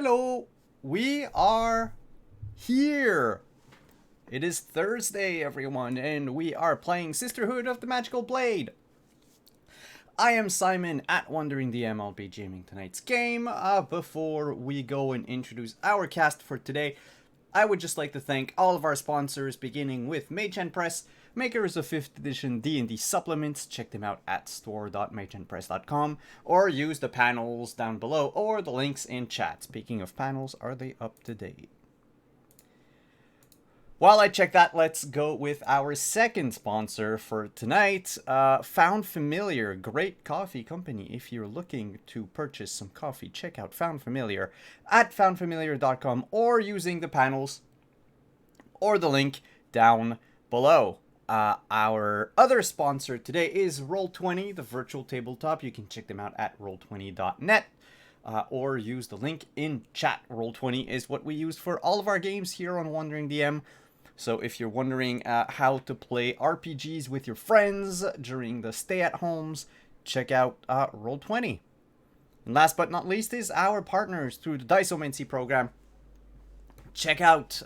Hello, we are here. It is Thursday, everyone, and we are playing Sisterhood of the Magical Blade. I am Simon at Wandering DM. I'll be jamming tonight's game. Before we go and introduce our cast for today, I would just like to thank all of our sponsors, beginning with Mage Press, makers of 5th edition D&D supplements. Check them out at store.mageandpress.com, or use the panels down below or the links in chat. Speaking of panels, are they up to date? While I check that, let's go with our second sponsor for tonight, Found Familiar. Great coffee company. If you're looking to purchase some coffee, check out Found Familiar at foundfamiliar.com or using the panels or the link down below. Our other sponsor today is Roll20, the virtual tabletop. You can check them out at roll20.net. Or use the link in chat. Roll20 is what we use for all of our games here on Wandering DM. So if you're wondering how to play RPGs with your friends during the stay-at-homes, check out Roll20. And last but not least is our partners through the Diceomancy program. Check out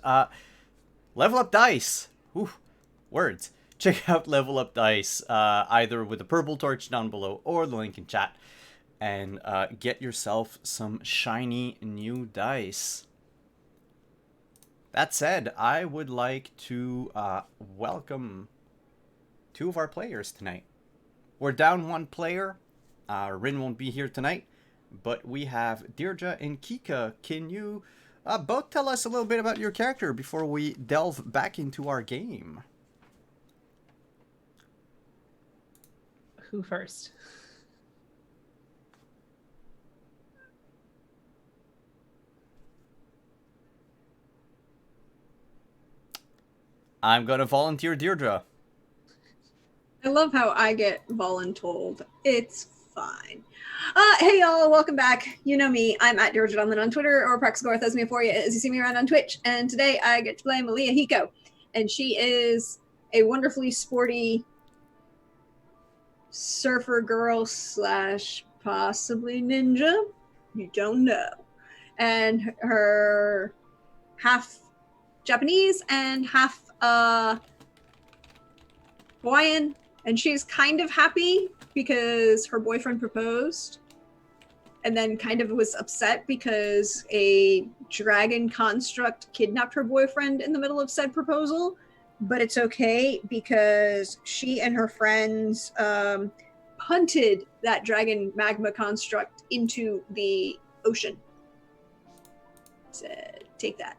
Level Up Dice. Ooh, words. Check out Level Up Dice, either with the purple torch down below or the link in chat. And get yourself some shiny new dice. That said, I would like to welcome two of our players tonight. We're down one player. Rin won't be here tonight, but we have Deirdre and Kika. Can you both tell us a little bit about your character before we delve back into our game? Who first? I'm gonna volunteer Deirdre. I love how I get voluntold. It's fine. Hey y'all, welcome back. You know me. I'm at Deirdre Donlin on Twitter or Praxagorthesmia4 as you see me around on Twitch. And today I get to play Malia Hiko. And she is a wonderfully sporty surfer girl slash possibly ninja. You don't know. And her half Japanese and half Hawaiian, and she's kind of happy because her boyfriend proposed and then kind of was upset because a dragon construct kidnapped her boyfriend in the middle of said proposal. But it's okay because she and her friends punted that dragon magma construct into the ocean. So take that.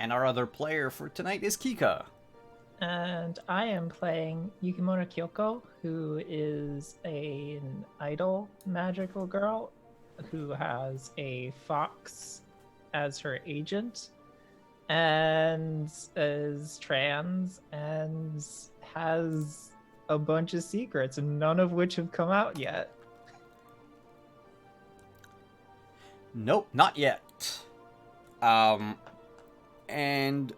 And our other player for tonight is Kika. And I am playing Yukimura Kyoko, who is an idol magical girl who has a fox as her agent and is trans and has a bunch of secrets, none of which have come out yet. Nope, not yet. And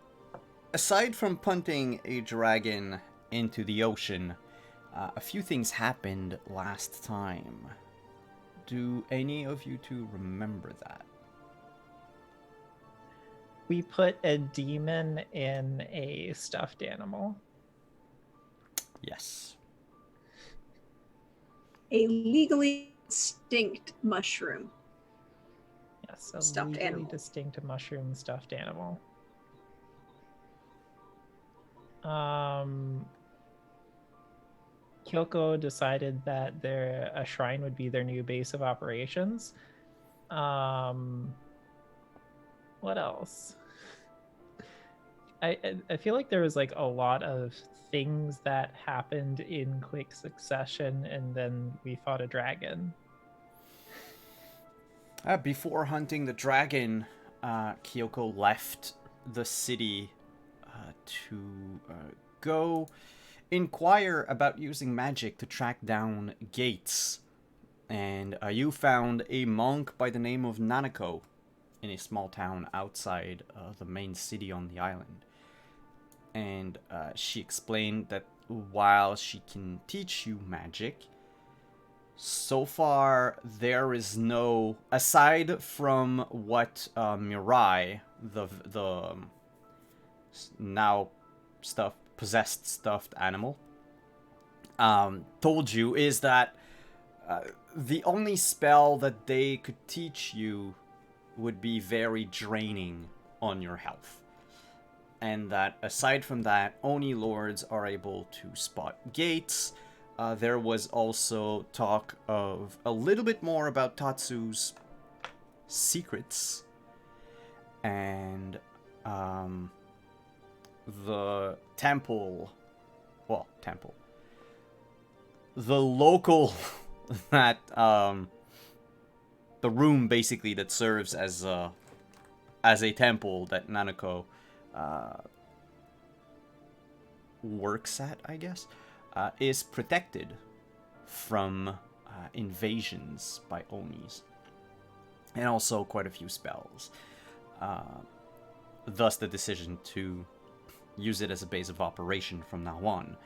aside from punting a dragon into the ocean, a few things happened last time. Do any of you two remember that? We put a demon in a stuffed animal. Yes. A legally distinct mushroom. Yes, a Stuffed legally animal. distinct mushroom stuffed animal. Kyoko decided that a shrine would be their new base of operations. What else? I feel like there was like a lot of things that happened in quick succession, and then we fought a dragon. Before hunting the dragon, Kyoko left the city to go inquire about using magic to track down gates. And you found a monk by the name of Nanako in a small town outside the main city on the island. And she explained that while she can teach you magic, So far, there is no, aside from what Mirai, the now possessed stuffed animal, told you, is that the only spell that they could teach you would be very draining on your health. And that aside from that, Oni lords are able to spot gates. There was also talk of a little bit more about Tatsu's secrets. And the temple. The local that the room basically that serves as a temple that Nanako works at, I guess, is protected from invasions by Onis, and also quite a few spells. Thus the decision to use it as a base of operation from now on.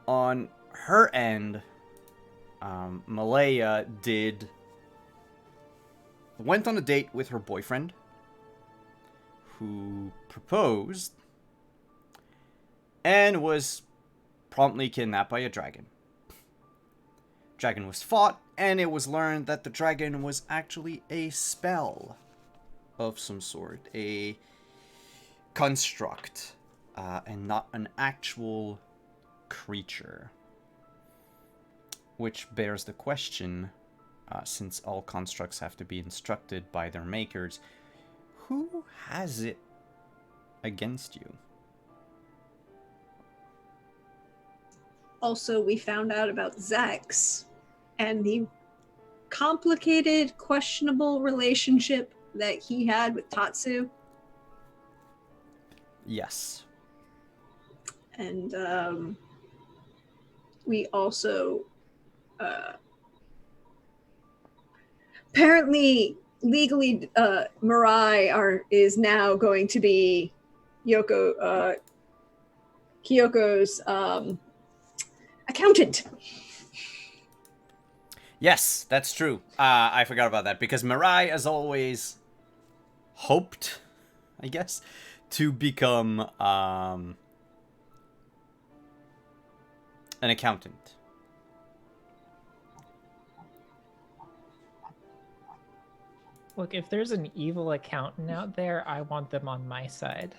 On her end, Malaya went on a date with her boyfriend, who proposed, and was promptly kidnapped by a dragon. Dragon was fought, and it was learned that the dragon was actually a spell of some sort, a construct, and not an actual creature. Which bears the question, since all constructs have to be instructed by their makers, who has it against you? Also, we found out about Zex and the complicated, questionable relationship that he had with Tatsu. Yes. And we also apparently legally Mirai is now going to be Kyoko's accountant. Yes, that's true. I forgot about that, because Mirai has always hoped, I guess, to become an accountant. Look, if there's an evil accountant out there, I want them on my side.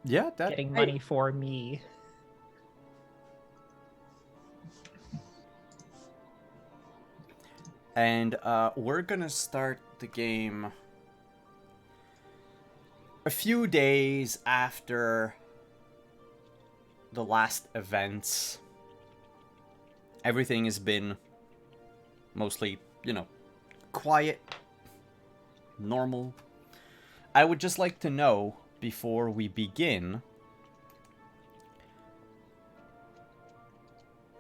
Yeah, Getting money for me. And we're gonna start the game a few days after the last events. Everything has been mostly, quiet, normal. I would just like to know, before we begin,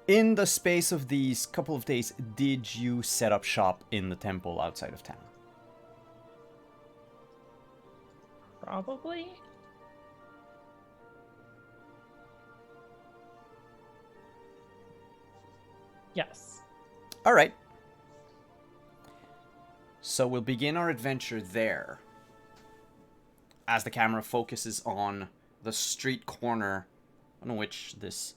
in the space of these couple of days, did you set up shop in the temple outside of town? Probably. Yes. All right. So we'll begin our adventure there, as the camera focuses on the street corner on which this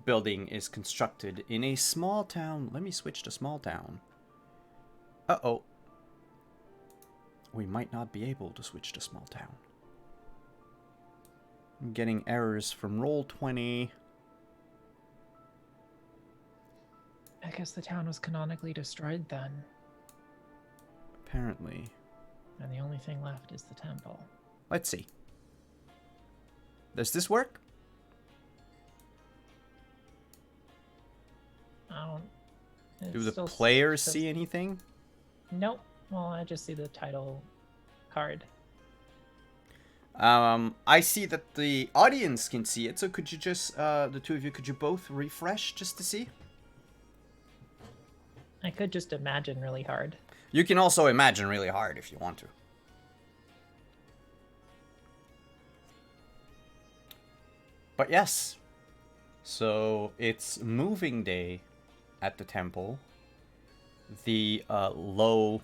building is constructed in a small town. Let me switch to small town. Uh-oh. We might not be able to switch to small town. I'm getting errors from Roll20. I guess the town was canonically destroyed then. Apparently. And the only thing left is the temple. Let's see. Does this work? I don't... Do the players see anything? Nope. Well, I just see the title card. I see that the audience can see it, so could you just, the two of you, could you both refresh just to see? I could just imagine really hard. You can also imagine really hard if you want to. But yes, So it's moving day at the temple. The low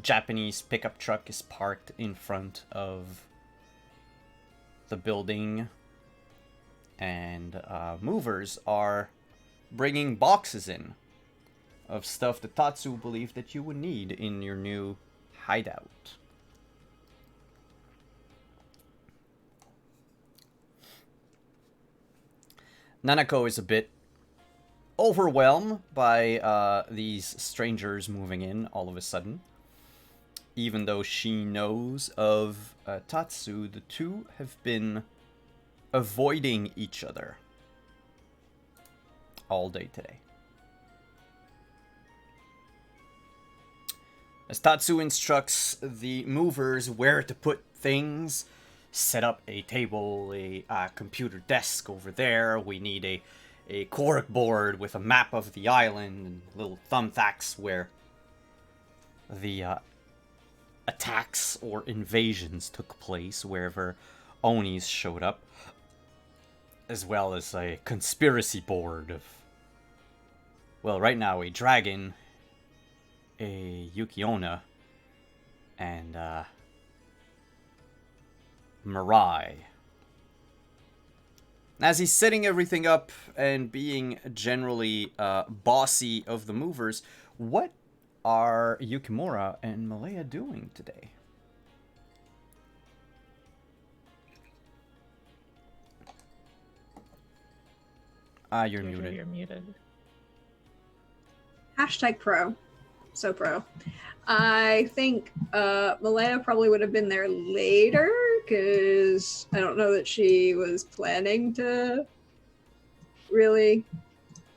Japanese pickup truck is parked in front of the building, and movers are bringing boxes in of stuff that Tatsu believed that you would need in your new hideout. Nanako is a bit overwhelmed by these strangers moving in all of a sudden. Even though she knows of Tatsu, the two have been avoiding each other all day today. As Tatsu instructs the movers where to put things, set up a table, a computer desk over there. We need a cork board with a map of the island and little thumbtacks where the attacks or invasions took place, wherever Onis showed up, as well as a conspiracy board of, well, right now a dragon, a Yukiona, and Mirai. As he's setting everything up and being generally bossy of the movers, what are Yukimura and Malaya doing today? You're Deirdre, muted. You're muted. Hashtag pro. So pro. I think Malaya probably would have been there later because I don't know that she was planning to really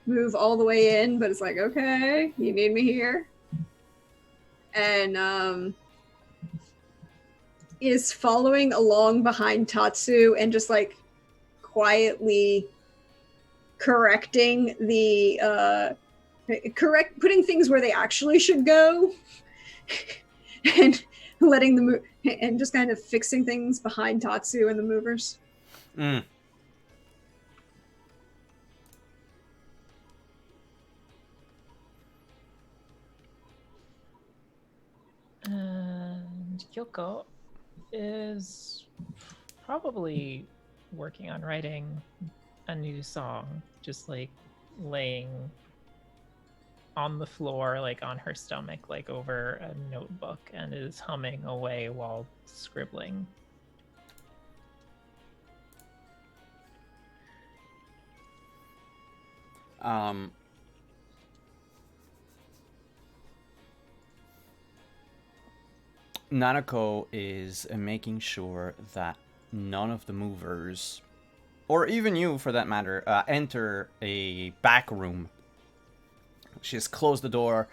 move all the way in, but it's like, okay, you need me here. And is following along behind Tatsu and just like quietly correcting the putting things where they actually should go and letting the and just kind of fixing things behind Tatsu and the movers. And Kyoko is probably working on writing a new song, just like laying on the floor, like on her stomach, like over a notebook, and is humming away while scribbling. Nanako is making sure that none of the movers, or even you for that matter, enter a back room. She has closed the door,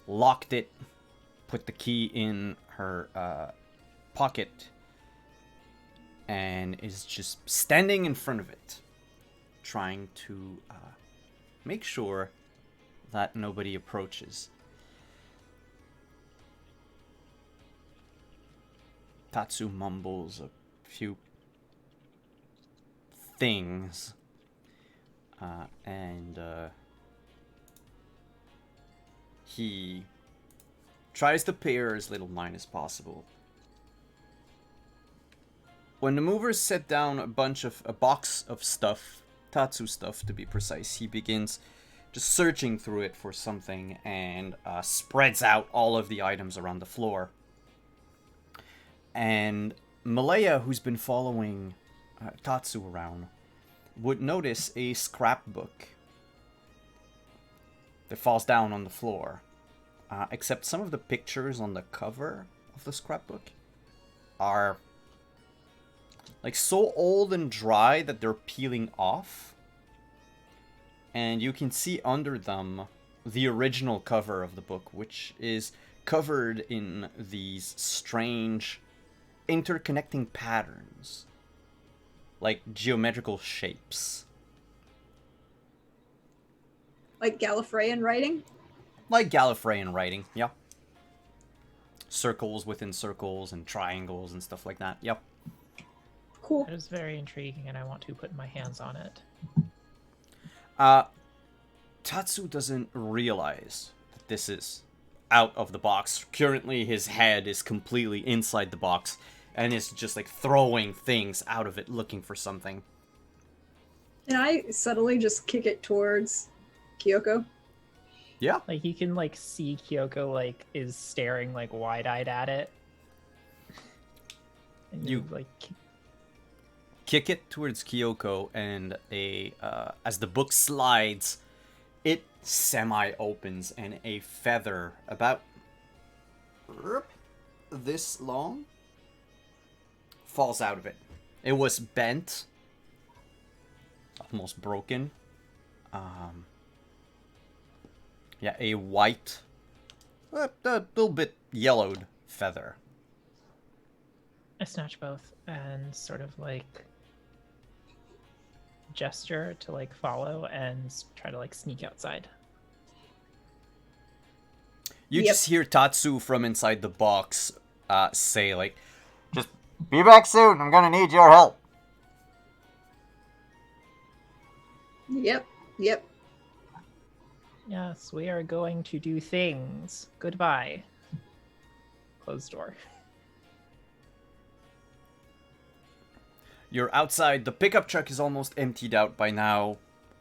locked it, put the key in her pocket, and is just standing in front of it, trying to make sure that nobody approaches. Tatsu mumbles a few things, and he tries to pay her as little mind as possible. When the movers set down a box of stuff, Tatsu stuff to be precise, he begins just searching through it for something and spreads out all of the items around the floor. And Malaya, who's been following Tatsu around, would notice a scrapbook that falls down on the floor. Except some of the pictures on the cover of the scrapbook are like so old and dry that they're peeling off. And you can see under them the original cover of the book, which is covered in these strange interconnecting patterns, like geometrical shapes. Like Gallifreyan writing? Like Gallifreyan writing, yeah. Circles within circles and triangles and stuff like that, yep. Cool. That is very intriguing, and I want to put my hands on it. Uh, Tatsu doesn't realize that this is out of the box. Currently, his head is completely inside the box and is just like throwing things out of it, looking for something. And I subtly just kick it towards Kyoko. Yeah. Like you can like see Kyoko like is staring like wide-eyed at it. And You- like Kick it towards Kyoko, and as the book slides, it semi-opens, and a feather about this long falls out of it. It was bent, almost broken. Yeah, a white, a little bit yellowed feather. I snatch both and sort of like gesture to like follow and try to like sneak outside. You Yep. just hear Tatsu from inside the box say, like, just be back soon. I'm gonna need your help. Yep. Yep. Yes, we are going to do things. Goodbye. Closed door. You're outside. The pickup truck is almost emptied out by now.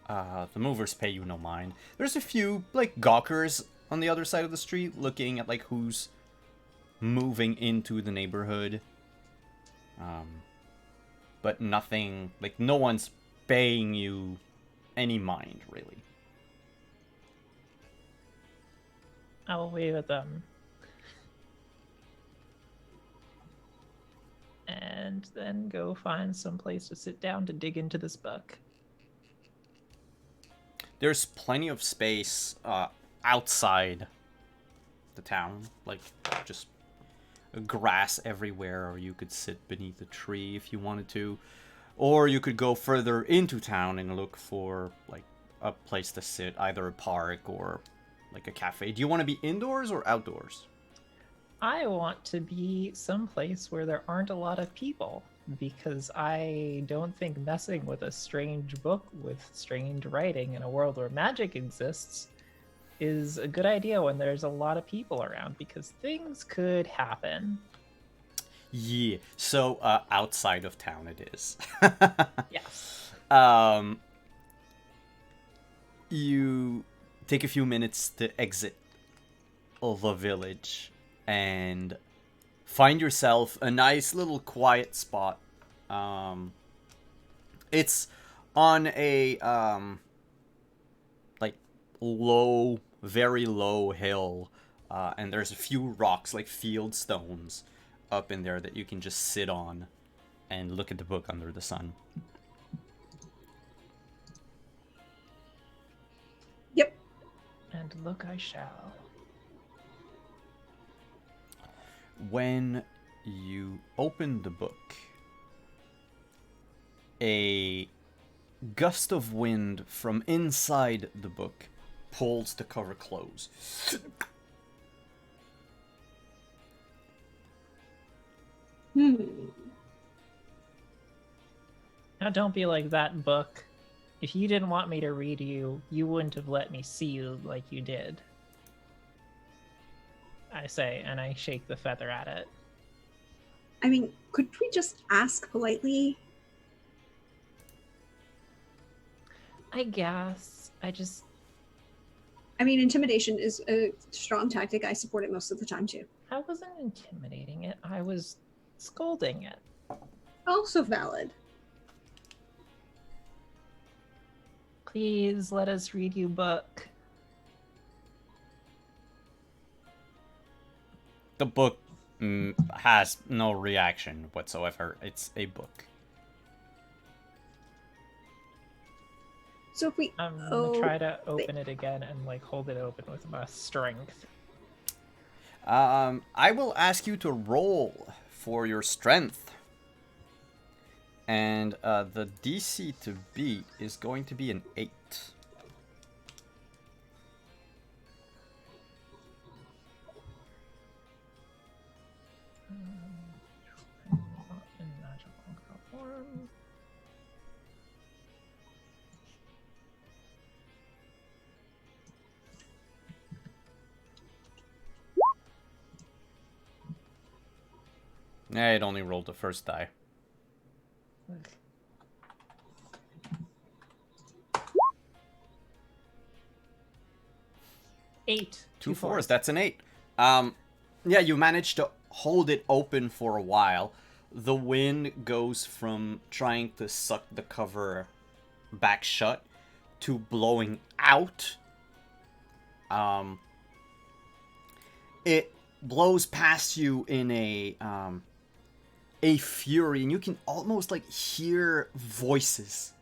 The movers pay you no mind. There's a few, like, gawkers on the other side of the street looking at, like, who's moving into the neighborhood. But nothing, like, no one's paying you any mind, really. I will wave at them. And then go find some place to sit down to dig into this book. There's plenty of space outside the town, like just grass everywhere, or you could sit beneath a tree if you wanted to, or you could go further into town and look for like a place to sit, either a park or like a cafe. Do you want to be indoors or outdoors? I want to be someplace where there aren't a lot of people because I don't think messing with a strange book with strange writing in a world where magic exists is a good idea when there's a lot of people around because things could happen. Yeah, so outside of town it is. Yes. You take a few minutes to exit the village and find yourself a nice little quiet spot. It's on a like low, very low hill, and there's a few rocks, like field stones, up in there that you can just sit on and look at the book under the sun. Yep. And look I shall. When you open the book, a gust of wind from inside the book pulls the cover close. Now don't be like that book. If you didn't want me to read you, you wouldn't have let me see you like you did. I say, and I shake the feather at it. I mean, could we just ask politely? I guess. I mean, intimidation is a strong tactic. I support it most of the time, too. I wasn't intimidating it. I was scolding it. Also valid. Please let us read you book. The book has no reaction whatsoever. It's a book. So if we... I'm gonna try to open it again and like hold it open with my strength. I will ask you to roll for your strength. And the DC to beat is going to be an 8. Not in magical form. It only rolled the first die. Eight. Two fours. That's an 8. Yeah, you managed to hold it open for a while. The wind goes from trying to suck the cover back shut to blowing out. It blows past you in a fury, and you can almost like hear voices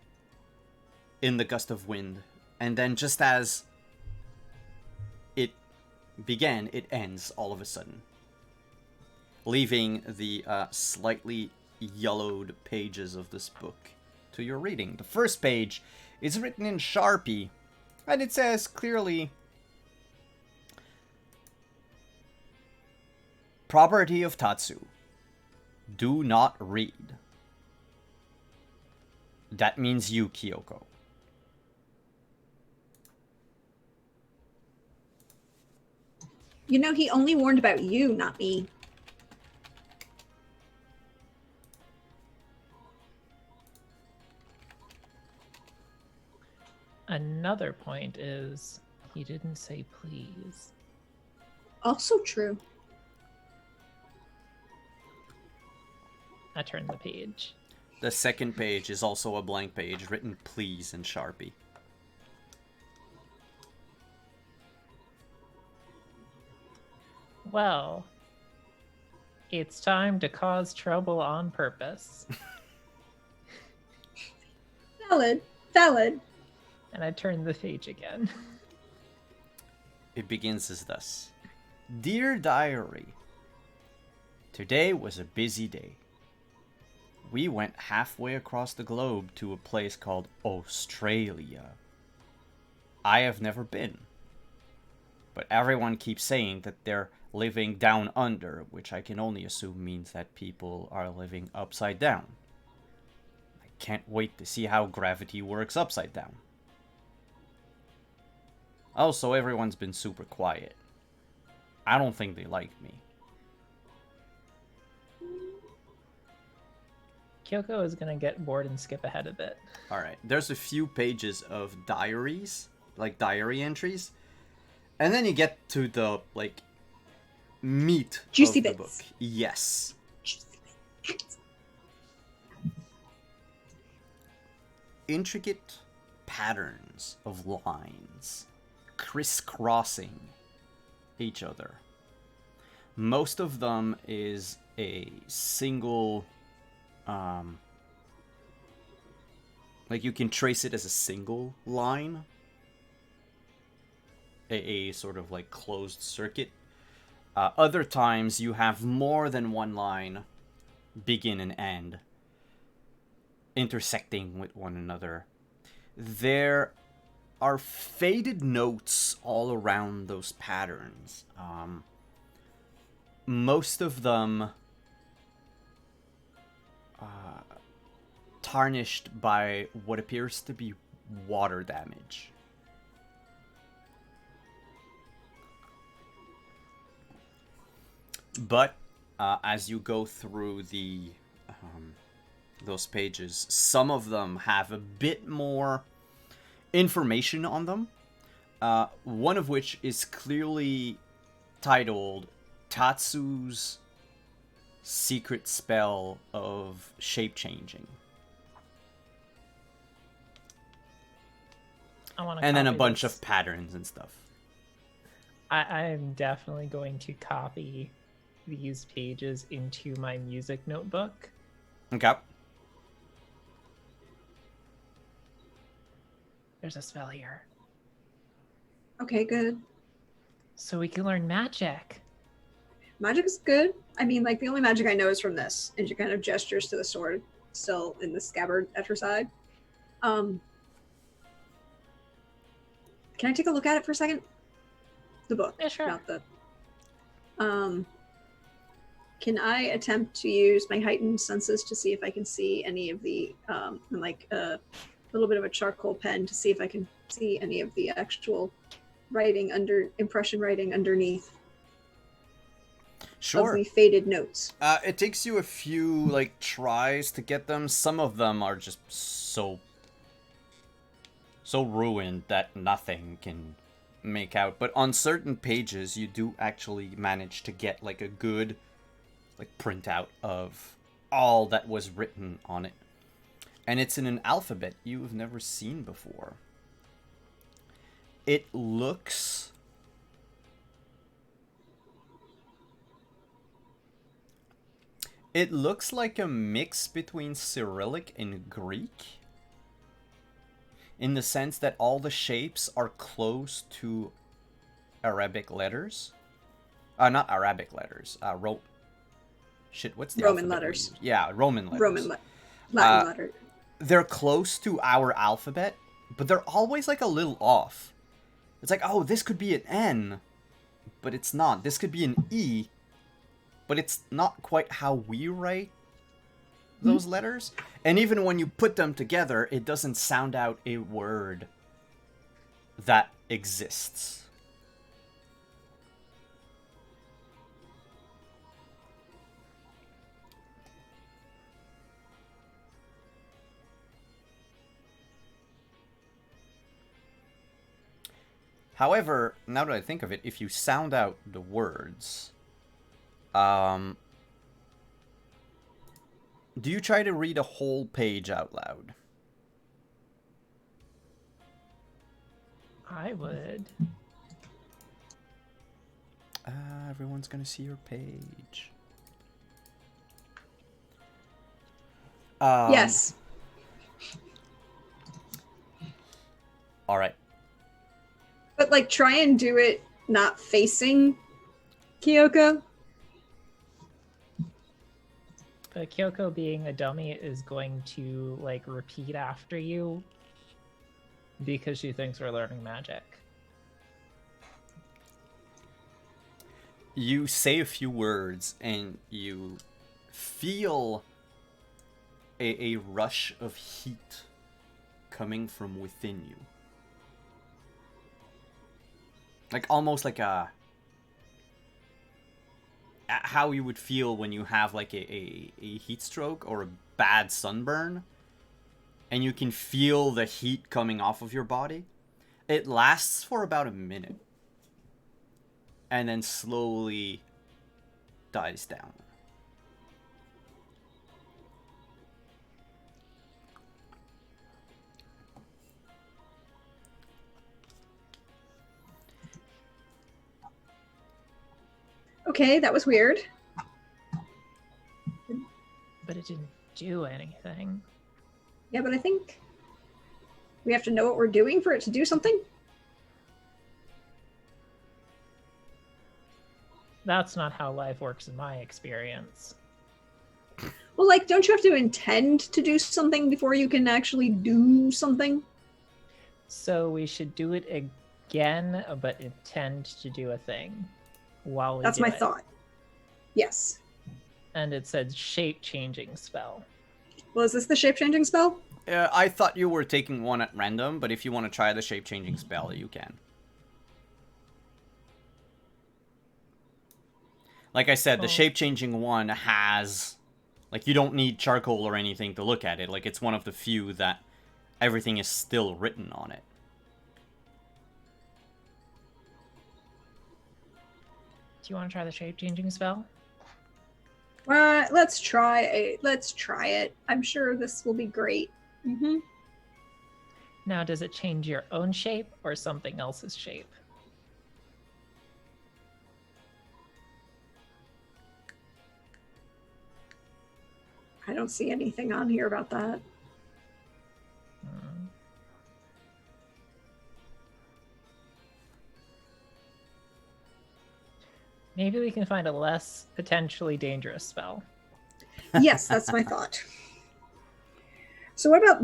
in the gust of wind. And then just as it began, it ends all of a sudden, leaving the slightly yellowed pages of this book to your reading. The first page is written in Sharpie, and it says clearly, "Property of Tatsu. Do not read." That means you, Kyoko. You know, he only warned about you, not me. Another point is he didn't say please. Also true. I turned the page. The second page is also a blank page, written please in Sharpie. Well, it's time to cause trouble on purpose. Valid. Valid. And I turned the page again. It begins as thus. Dear Diary, today was a busy day. We went halfway across the globe to a place called Australia. I have never been, but everyone keeps saying that they're living down under, which I can only assume means that people are living upside down. I can't wait to see how gravity works upside down. Also, everyone's been super quiet. I don't think they like me. Kyoko is gonna get bored and skip ahead a bit. Alright, there's a few pages of diaries, like diary entries, and then you get to the, like, meat Juicy of the bits. book. Yes. Juicy bits. Intricate patterns of lines crisscrossing each other. Most of them is a single, like you can trace it as a single line, a sort of like closed circuit. Other times you have more than one line, begin and end, intersecting with one another. There are faded notes all around those patterns. Most of them tarnished by what appears to be water damage. But as you go through those pages, some of them have a bit more information on them. One of which is clearly titled Tatsu's Secret Spell of Shape Changing. And then a bunch of patterns and stuff. I'm definitely going to copy these pages into my music notebook. Okay. There's a spell here. Okay, good. So we can learn magic. Magic is good. I mean, like, the only magic I know is from this. And she kind of gestures to the sword still in the scabbard at her side. Can I take a look at it for a second? The book. Yeah, sure. Not the... Can I attempt to use my heightened senses to see if I can see any of the, like, a little bit of a charcoal pen to see if I can see any of the actual writing impression writing underneath? Sure. the faded notes. It takes you a few like tries to get them. Some of them are just so ruined that nothing can make out. But on certain pages, you do actually manage to get like a good like printout of all that was written on it. And it's in an alphabet you've never seen before. It looks like a mix between Cyrillic and Greek, in the sense that all the shapes are close to Arabic letters. Not Arabic letters. What's the Roman alphabet we letters. use? Yeah, Roman letters. Latin letter. They're close to our alphabet, but they're always like a little off. It's like, oh, this could be an N, but it's not. This could be an E, but it's not quite how we write those letters. And even when you put them together, it doesn't sound out a word that exists. However, now that I think of it, if you sound out the words, do you try to read a whole page out loud? I would. Everyone's gonna see your page. Yes. All right. But like try and do it not facing Kyoko. But Kyoko, being a dummy, is going to like repeat after you because she thinks we're learning magic. You say a few words and you feel a rush of heat coming from within you. Like almost like how you would feel when you have like a heat stroke or a bad sunburn, and you can feel the heat coming off of your body. It lasts for about a minute and then slowly dies down. Okay, that was weird. But it didn't do anything. Yeah, but I think we have to know what we're doing for it to do something. That's not how life works in my experience. Well, like, don't you have to intend to do something before you can actually do something? So we should do it again, but intend to do a thing while we That's do my it. thought. Yes. And it said shape-changing spell. Well, is this the shape-changing spell? I thought you were taking one at random, but if you want to try the shape-changing spell, you can. Like I said, the shape-changing one has... Like, you don't need charcoal or anything to look at it. Like, it's one of the few that everything is still written on it. Do you want to try the shape-changing spell? Let's try it. Let's try it. I'm sure this will be great. Mm-hmm. Now, does it change your own shape or something else's shape? I don't see anything on here about that. Maybe we can find a less potentially dangerous spell. Yes, that's my thought. So what about,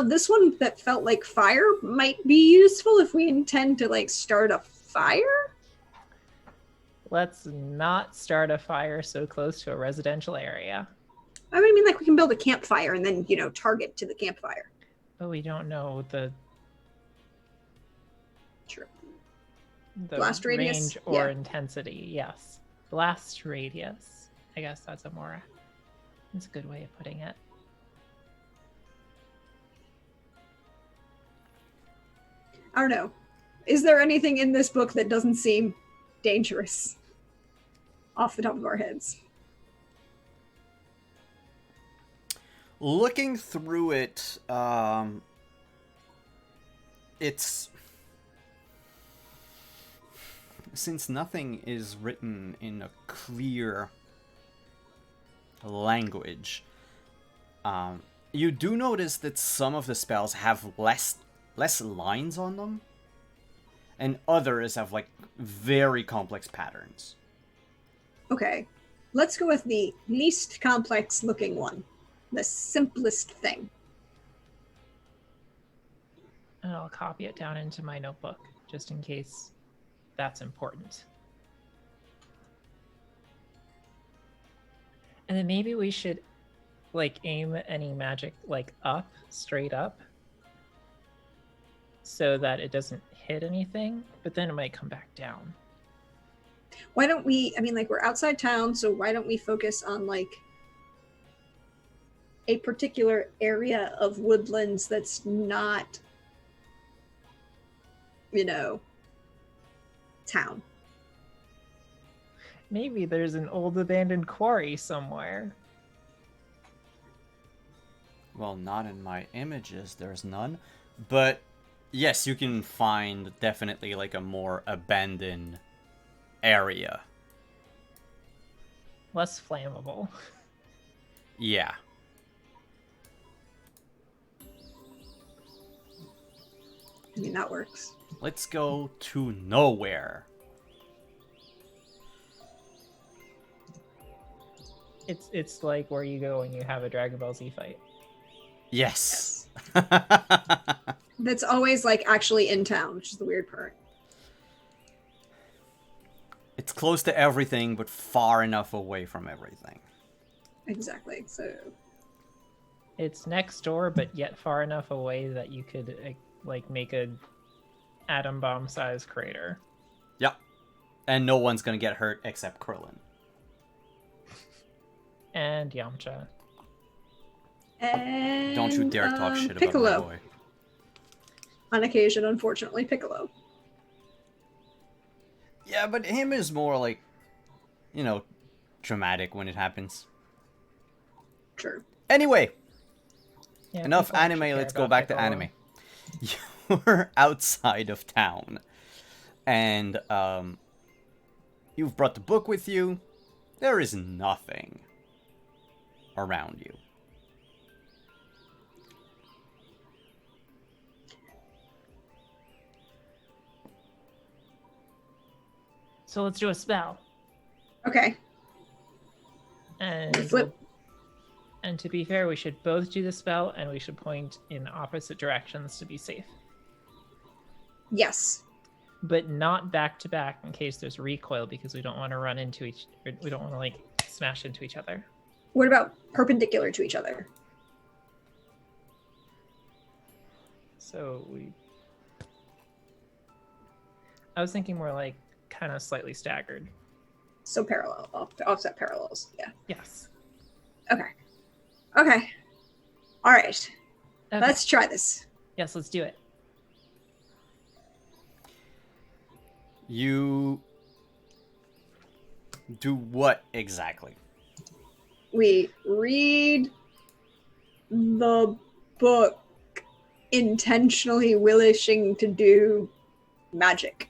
this one that felt like fire might be useful if we intend to, like, start a fire? Let's not start a fire so close to a residential area. I mean, like, we can build a campfire and then, target to the campfire. But we don't know the True. the Blast radius? range or Yeah. intensity. Yes. blast radius. I guess that's a good way of putting it. I don't know. Is there anything in this book that doesn't seem dangerous? Off the top of our heads. Looking through it, it's... Since nothing is written in a clear language, you do notice that some of the spells have less lines on them, and others have, like, very complex patterns. Okay. Let's go with the least complex looking one. The simplest thing. And I'll copy it down into my notebook, just in case that's important. And then maybe we should, like, aim any magic, like, up, straight up, so that it doesn't hit anything, but then it might come back down. Why don't we, I mean, like, we're outside town, so why don't we focus on, like, a particular area of woodlands that's not, you know, town? Maybe there's an old abandoned quarry somewhere. Well, not in my images, there's none. But, yes, you can find definitely, like, a more abandoned area. Less flammable. Yeah. I mean, that works. Let's go to nowhere. It's like where you go when you have a Dragon Ball Z fight. Yes. That's always, like, actually in town, which is the weird part. It's close to everything, but far enough away from everything. Exactly, so... It's next door, but yet far enough away that you could, like, make a atom bomb sized crater. Yep. And no one's gonna get hurt except Krillin. And Yamcha. And, Don't you dare talk shit Piccolo. about my boy. On occasion, unfortunately, Piccolo. Yeah, but him is more like, you know, dramatic when it happens. Sure. Anyway, Yeah, enough people actually anime, care let's go about back to Piccolo. anime. You're outside of town. And, you've brought the book with you. There is nothing around you. So let's do a spell. Okay. And Flip. and to be fair, we should both do the spell and we should point in opposite directions to be safe. Yes. But not back to back in case there's recoil because we don't want to run into we don't want to, like, smash into each other. What about perpendicular to each other? So I was thinking more like kind of slightly staggered. So parallel, offset parallels. Yeah. Yes. Okay. Okay. All right. Okay. Let's try this. Yes, let's do it. You do what exactly? We read the book intentionally wishing to do magic.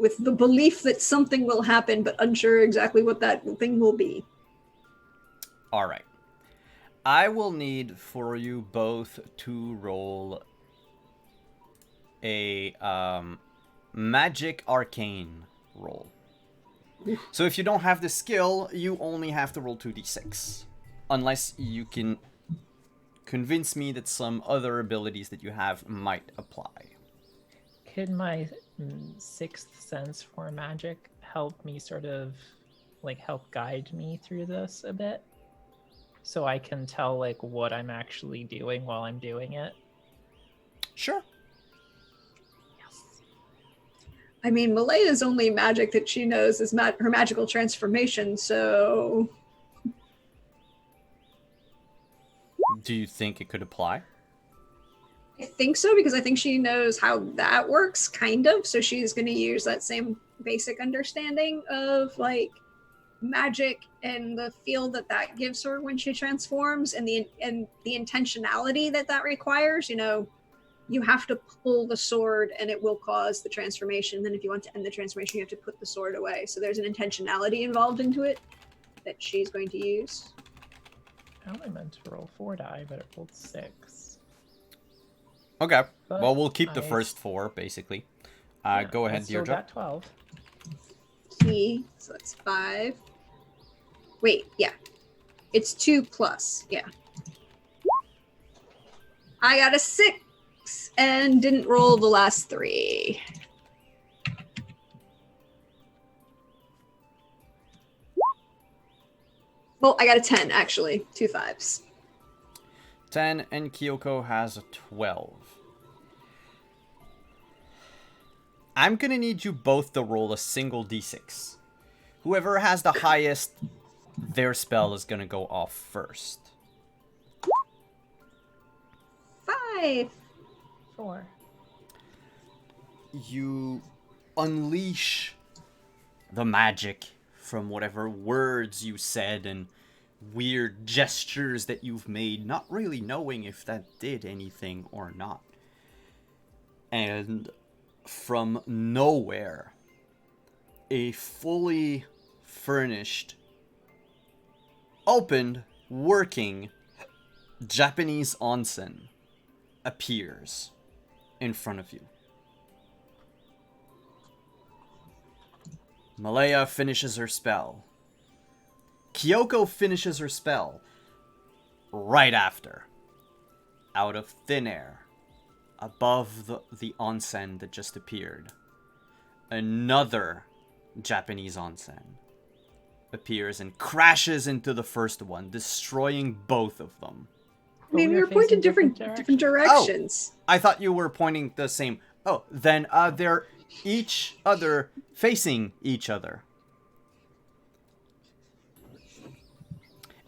With the belief that something will happen, but unsure exactly what that thing will be. All right. I will need for you both to roll a magic arcane roll. So if you don't have the skill, you only have to roll 2d6. Unless you can convince me that some other abilities that you have might apply. Could my sixth sense for magic help me sort of, like, help guide me through this a bit? So I can tell, like, what I'm actually doing while I'm doing it? Sure. Yes. I mean, Malaya's only magic that she knows is her magical transformation, so Do you think it could apply? I think so because I think she knows how that works, kind of. So she's going to use that same basic understanding of like magic and the feel that that gives her when she transforms, and the intentionality that that requires. You know, you have to pull the sword, and it will cause the transformation. Then, if you want to end the transformation, you have to put the sword away. So there's an intentionality involved into it that she's going to use. I only meant to roll 4 die, but it rolled 6. Okay. But Well, we'll keep the I- first 4, basically. Yeah, Go I ahead, still Deirdre. got 12. So that's 5. Wait, yeah. It's 2 plus, yeah. I got a 6 and didn't roll the last 3. Well, I got a 10, actually. 2 5s. 10, and Kyoko has a 12. I'm gonna need you both to roll a single d6. Whoever has the highest, their spell is gonna go off first. 5. 4. You unleash the magic from whatever words you said and weird gestures that you've made, not really knowing if that did anything or not. And from nowhere, a fully furnished, opened, working Japanese onsen appears in front of you. Malaya finishes her spell. Kyoko finishes her spell right after. Out of thin air, above the onsen that just appeared, another Japanese onsen appears and crashes into the first one, destroying both of them. I mean, we were pointed different directions. Oh, I thought you were pointing the same. Oh, then they're each other facing each other.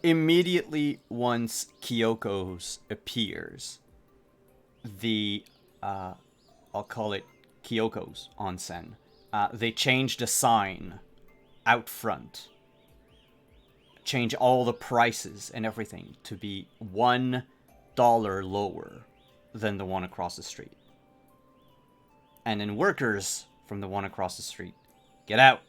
Immediately once Kyoko's appears, the I'll call it Kyoko's onsen. They changed a sign out front. Change all the prices and everything to be $1 lower than the one across the street. And then workers from the one across the street get out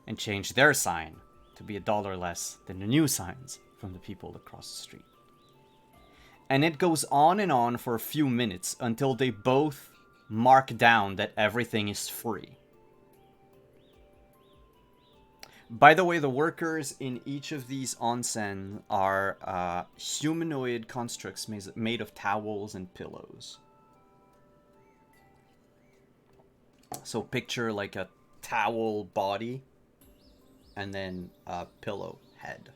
and change their sign to be $1 less than the new signs from the people across the street. And it goes on and on for a few minutes until they both mark down that everything is free. By the way, the workers in each of these onsen are humanoid constructs made of towels and pillows. So picture like a towel body and then a pillow head.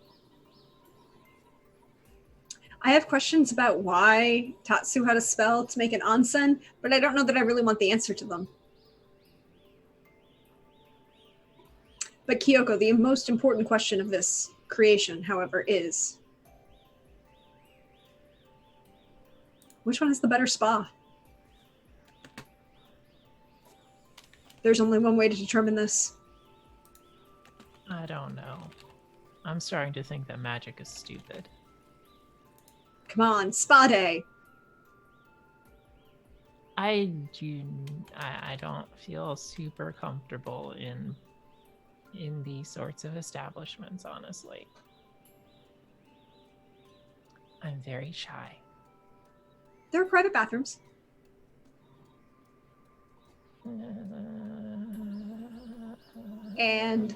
I have questions about why Tatsu had a spell to make an onsen, but I don't know that I really want the answer to them. But Kyoko, the most important question of this creation, however, is which one is the better spa? There's only one way to determine this. I don't know. I'm starting to think that magic is stupid. Come on, spa day. I don't feel super comfortable in these sorts of establishments, honestly. I'm very shy. There are private bathrooms. And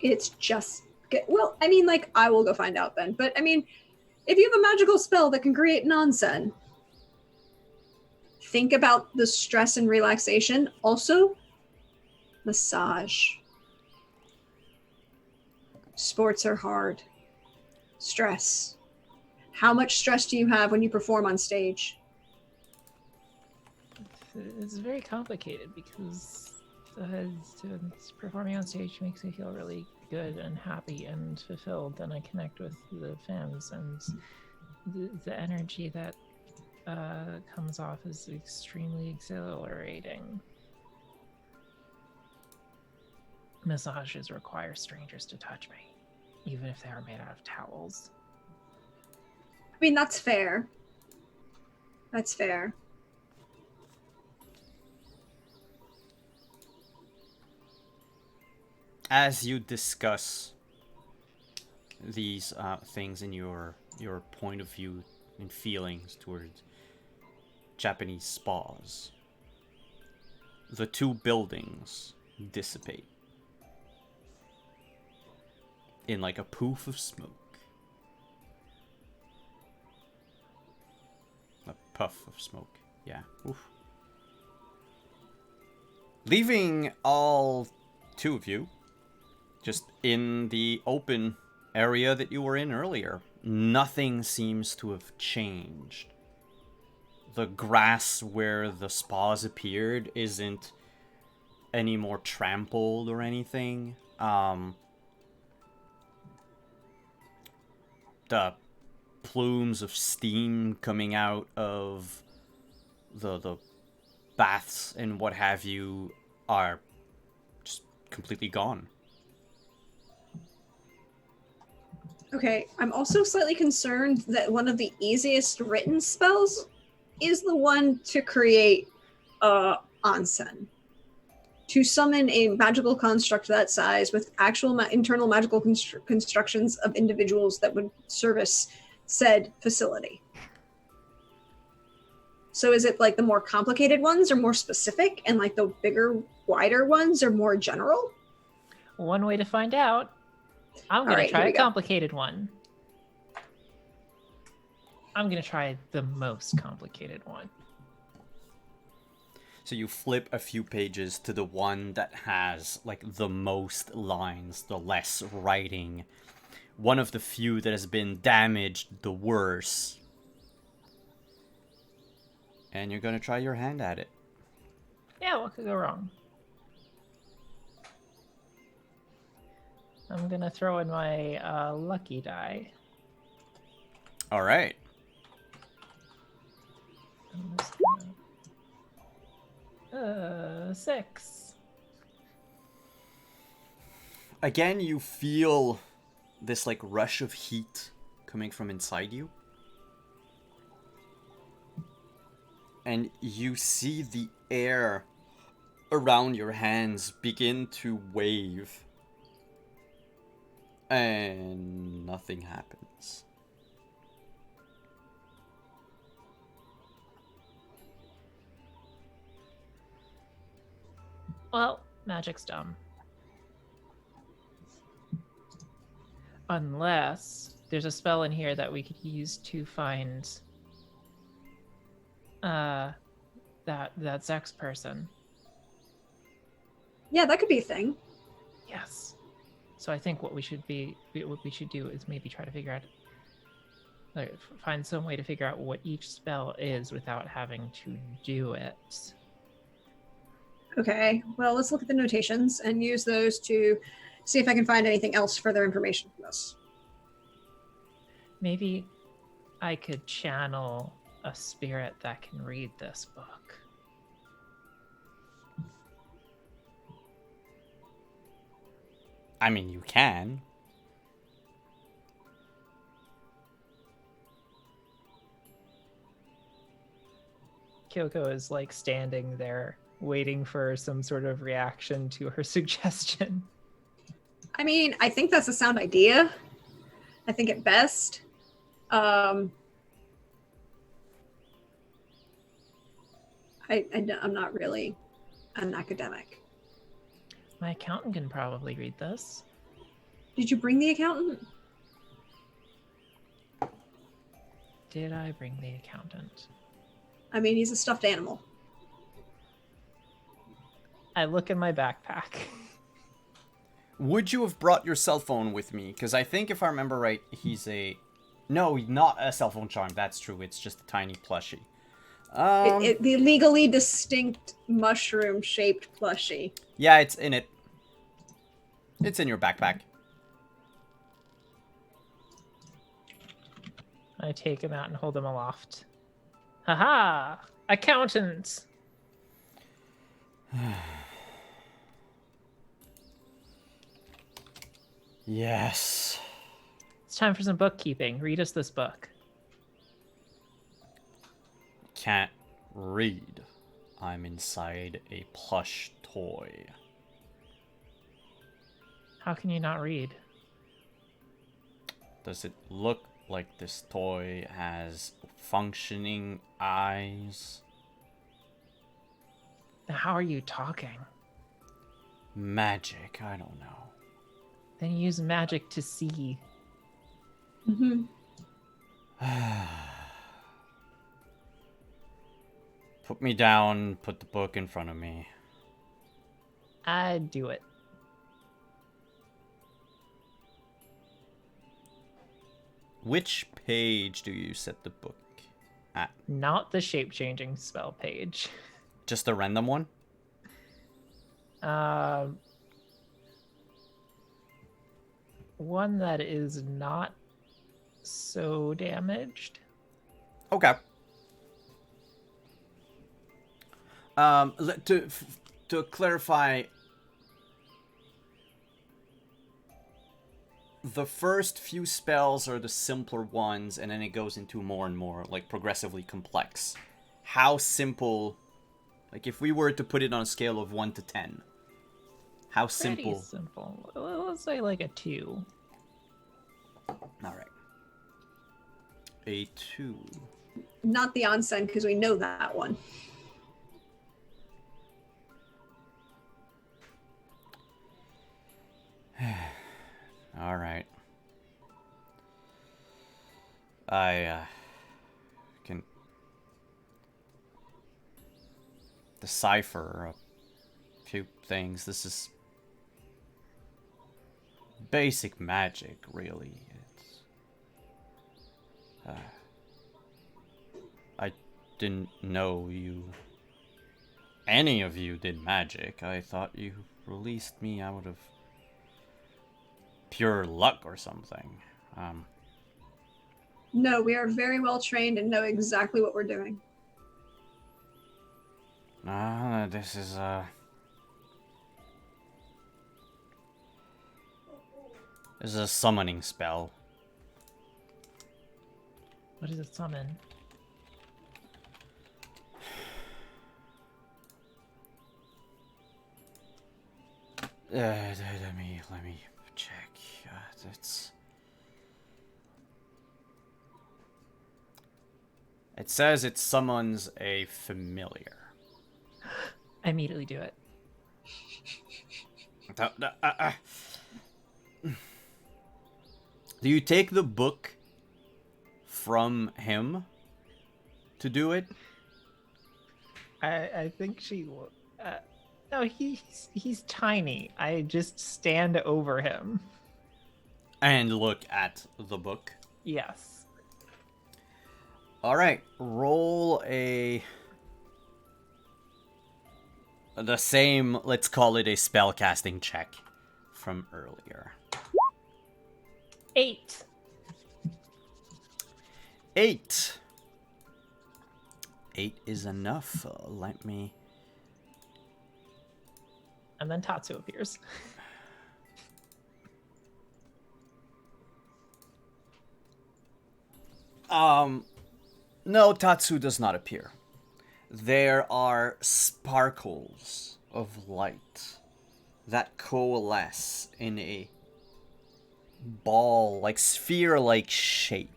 it's just well, I mean, like, I will go find out then. But I mean, if you have a magical spell that can create nonsense, think about the stress and relaxation. Also, massage. Sports are hard. Stress. How much stress do you have when you perform on stage? It's very complicated because performing on stage makes me feel really good and happy and fulfilled, and I connect with the fans, and the energy that comes off is extremely exhilarating. Massages require strangers to touch me, even if they are made out of towels. I mean, that's fair. That's fair. As you discuss these things in your point of view and feelings towards Japanese spas, the two buildings dissipate in like a poof of smoke. A puff of smoke, yeah. Oof. Leaving all two of you just in the open area that you were in earlier. Nothing seems to have changed. The grass where the spas appeared isn't any more trampled or anything. The plumes of steam coming out of the baths and what have you are just completely gone. Okay, I'm also slightly concerned that one of the easiest written spells is the one to create onsen. To summon a magical construct that size with actual internal magical constructions of individuals that would service said facility. So is it like the more complicated ones are more specific and like the bigger, wider ones are more general? One way to find out. I'm going to try a complicated one. I'm going to try the most complicated one. So you flip a few pages to the one that has like the most lines, the less writing. One of the few that has been damaged the worst. And you're going to try your hand at it. Yeah, what could go wrong? I'm going to throw in my lucky die. All right. I'm just gonna... 6. Again, you feel this like rush of heat coming from inside you. And you see the air around your hands begin to wave. And nothing happens. Well, magic's dumb. Unless there's a spell in here that we could use to find that sex person. Yeah, that could be a thing. Yes. So I think what we should do is maybe try to figure out, like, find some way to figure out what each spell is without having to do it. Okay, well, let's look at the notations and use those to see if I can find anything else further information from this. Maybe I could channel a spirit that can read this book. I mean, you can. Kyoko is like standing there waiting for some sort of reaction to her suggestion. I mean, I think that's a sound idea. I think at best. I'm not really an academic. My accountant can probably read this. Did you bring the accountant? Did I bring the accountant? I mean, he's a stuffed animal. I look in my backpack. Would you have brought your cell phone with me? Because I think if I remember right, he's a... No, not a cell phone charm. That's true. It's just a tiny plushie. The legally distinct mushroom-shaped plushie. Yeah, it's in it. It's in your backpack. I take him out and hold him aloft. Haha! Accountants! Yes. It's time for some bookkeeping. Read us this book. Can't read. I'm inside a plush toy. How can you not read? Does it look like this toy has functioning eyes? How are you talking? Magic, I don't know. Then use magic to see. Mm-hmm. Put me down, put the book in front of me. I'd do it. Which page do you set the book at? Not the shape-changing spell page. Just a random one? One that is not so damaged. Okay. To clarify, the first few spells are the simpler ones, and then it goes into more and more, like, progressively complex. How simple, like, if we were to put it on a scale of 1 to 10, how simple? Pretty simple. Let's say like a 2. Alright. A 2. Not the onsen, because we know that one. Alright. I can decipher a few things. This is basic magic, really. It's I didn't know any of you did magic. I thought you released me out of pure luck or something. No, we are very well trained and know exactly what we're doing. This is a summoning spell. What does it summon? Let me check. It says it summons a familiar. I immediately do it. Do you take the book from him to do it? I think she. No, he's tiny. I just stand over him. And look at the book. Yes. Alright, roll the same, let's call it a spellcasting check from earlier. 8. 8. 8 is enough. Let me... And then Tatsu appears. No, Tatsu does not appear. There are sparkles of light that coalesce in a ball, like sphere-like shape.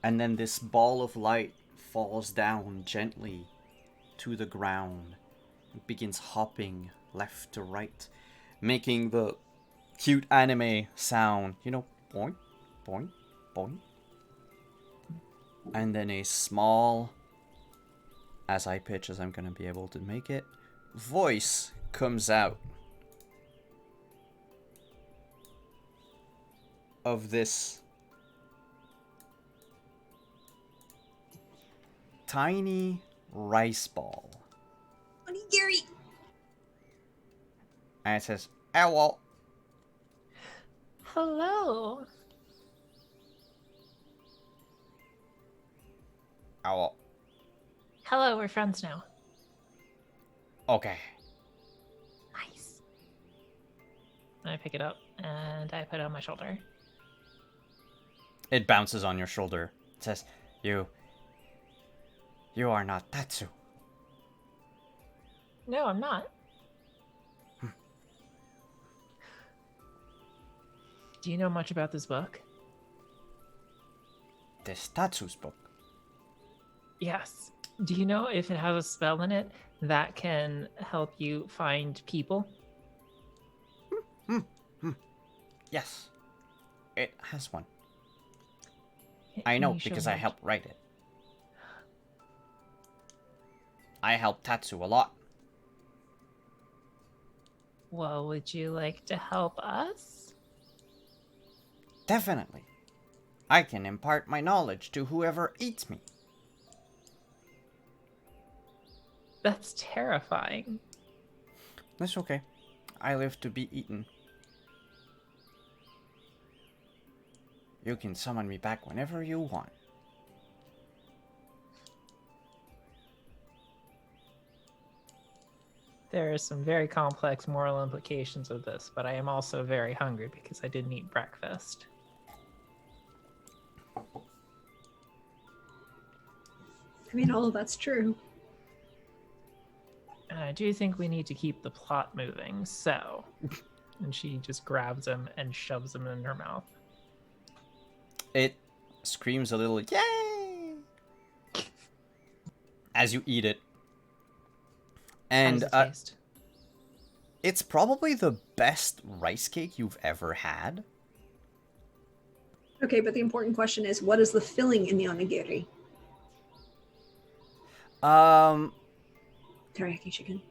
And then this ball of light falls down gently to the ground. It begins hopping left to right, making the cute anime sound, you know, boing, boing, boing. And then a small, as high pitch as I'm going to be able to make it, voice comes out of this tiny rice ball. Onigiri. And it says, "Hello." Hello. Hello. Hello, we're friends now. Okay. Nice. And I pick it up and I put it on my shoulder. It bounces on your shoulder. It says, You are not Tatsu. No, I'm not. Do you know much about this book? This Tatsu's book. Yes. Do you know if it has a spell in it that can help you find people? Yes. It has one. I know Can you show because me I what- helped write it. I helped Tatsu a lot. Well, would you like to help us? Definitely. I can impart my knowledge to whoever eats me. That's terrifying. That's okay. I live to be eaten. You can summon me back whenever you want. There are some very complex moral implications of this, but I am also very hungry because I didn't eat breakfast. I mean, all of that's true. And I do think we need to keep the plot moving, so. And she just grabs him and shoves him in her mouth. It screams a little yay as you eat it. And How does it taste? it's probably the best rice cake you've ever had. Okay, but the important question is, what is the filling in the onigiri? Teriyaki chicken.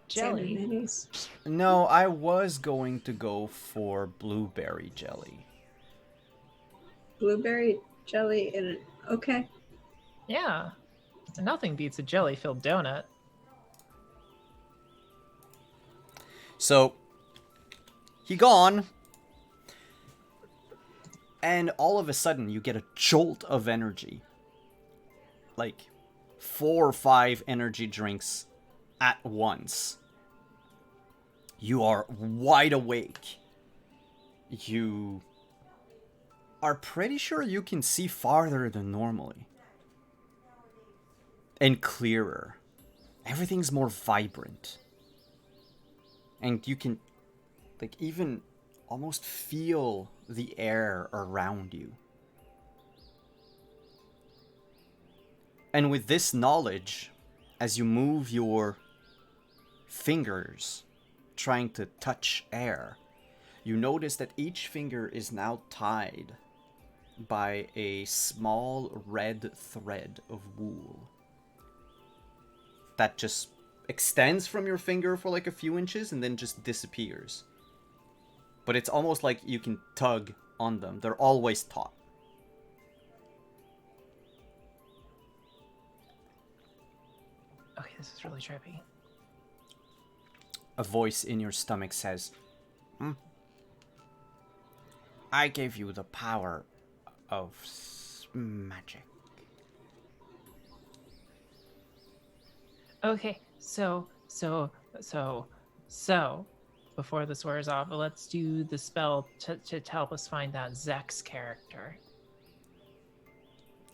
Salmon Jelly. mayonnaise. No, I was going to go for blueberry jelly. Blueberry jelly and okay. Yeah. Nothing beats a jelly-filled donut. So, he gone. And all of a sudden, you get a jolt of energy. Like 4 or 5 energy drinks at once. You are wide awake. You are pretty sure you can see farther than normally. And clearer. Everything's more vibrant. And you can, like, even almost feel the air around you. And with this knowledge, as you move your fingers trying to touch air, you notice that each finger is now tied by a small red thread of wool that just extends from your finger for like a few inches and then just disappears. But it's almost like you can tug on them. They're always taut. Okay, this is really trippy. A voice in your stomach says, I gave you the power of magic. Okay, so, before this wears off, let's do the spell to help us find that Zex character.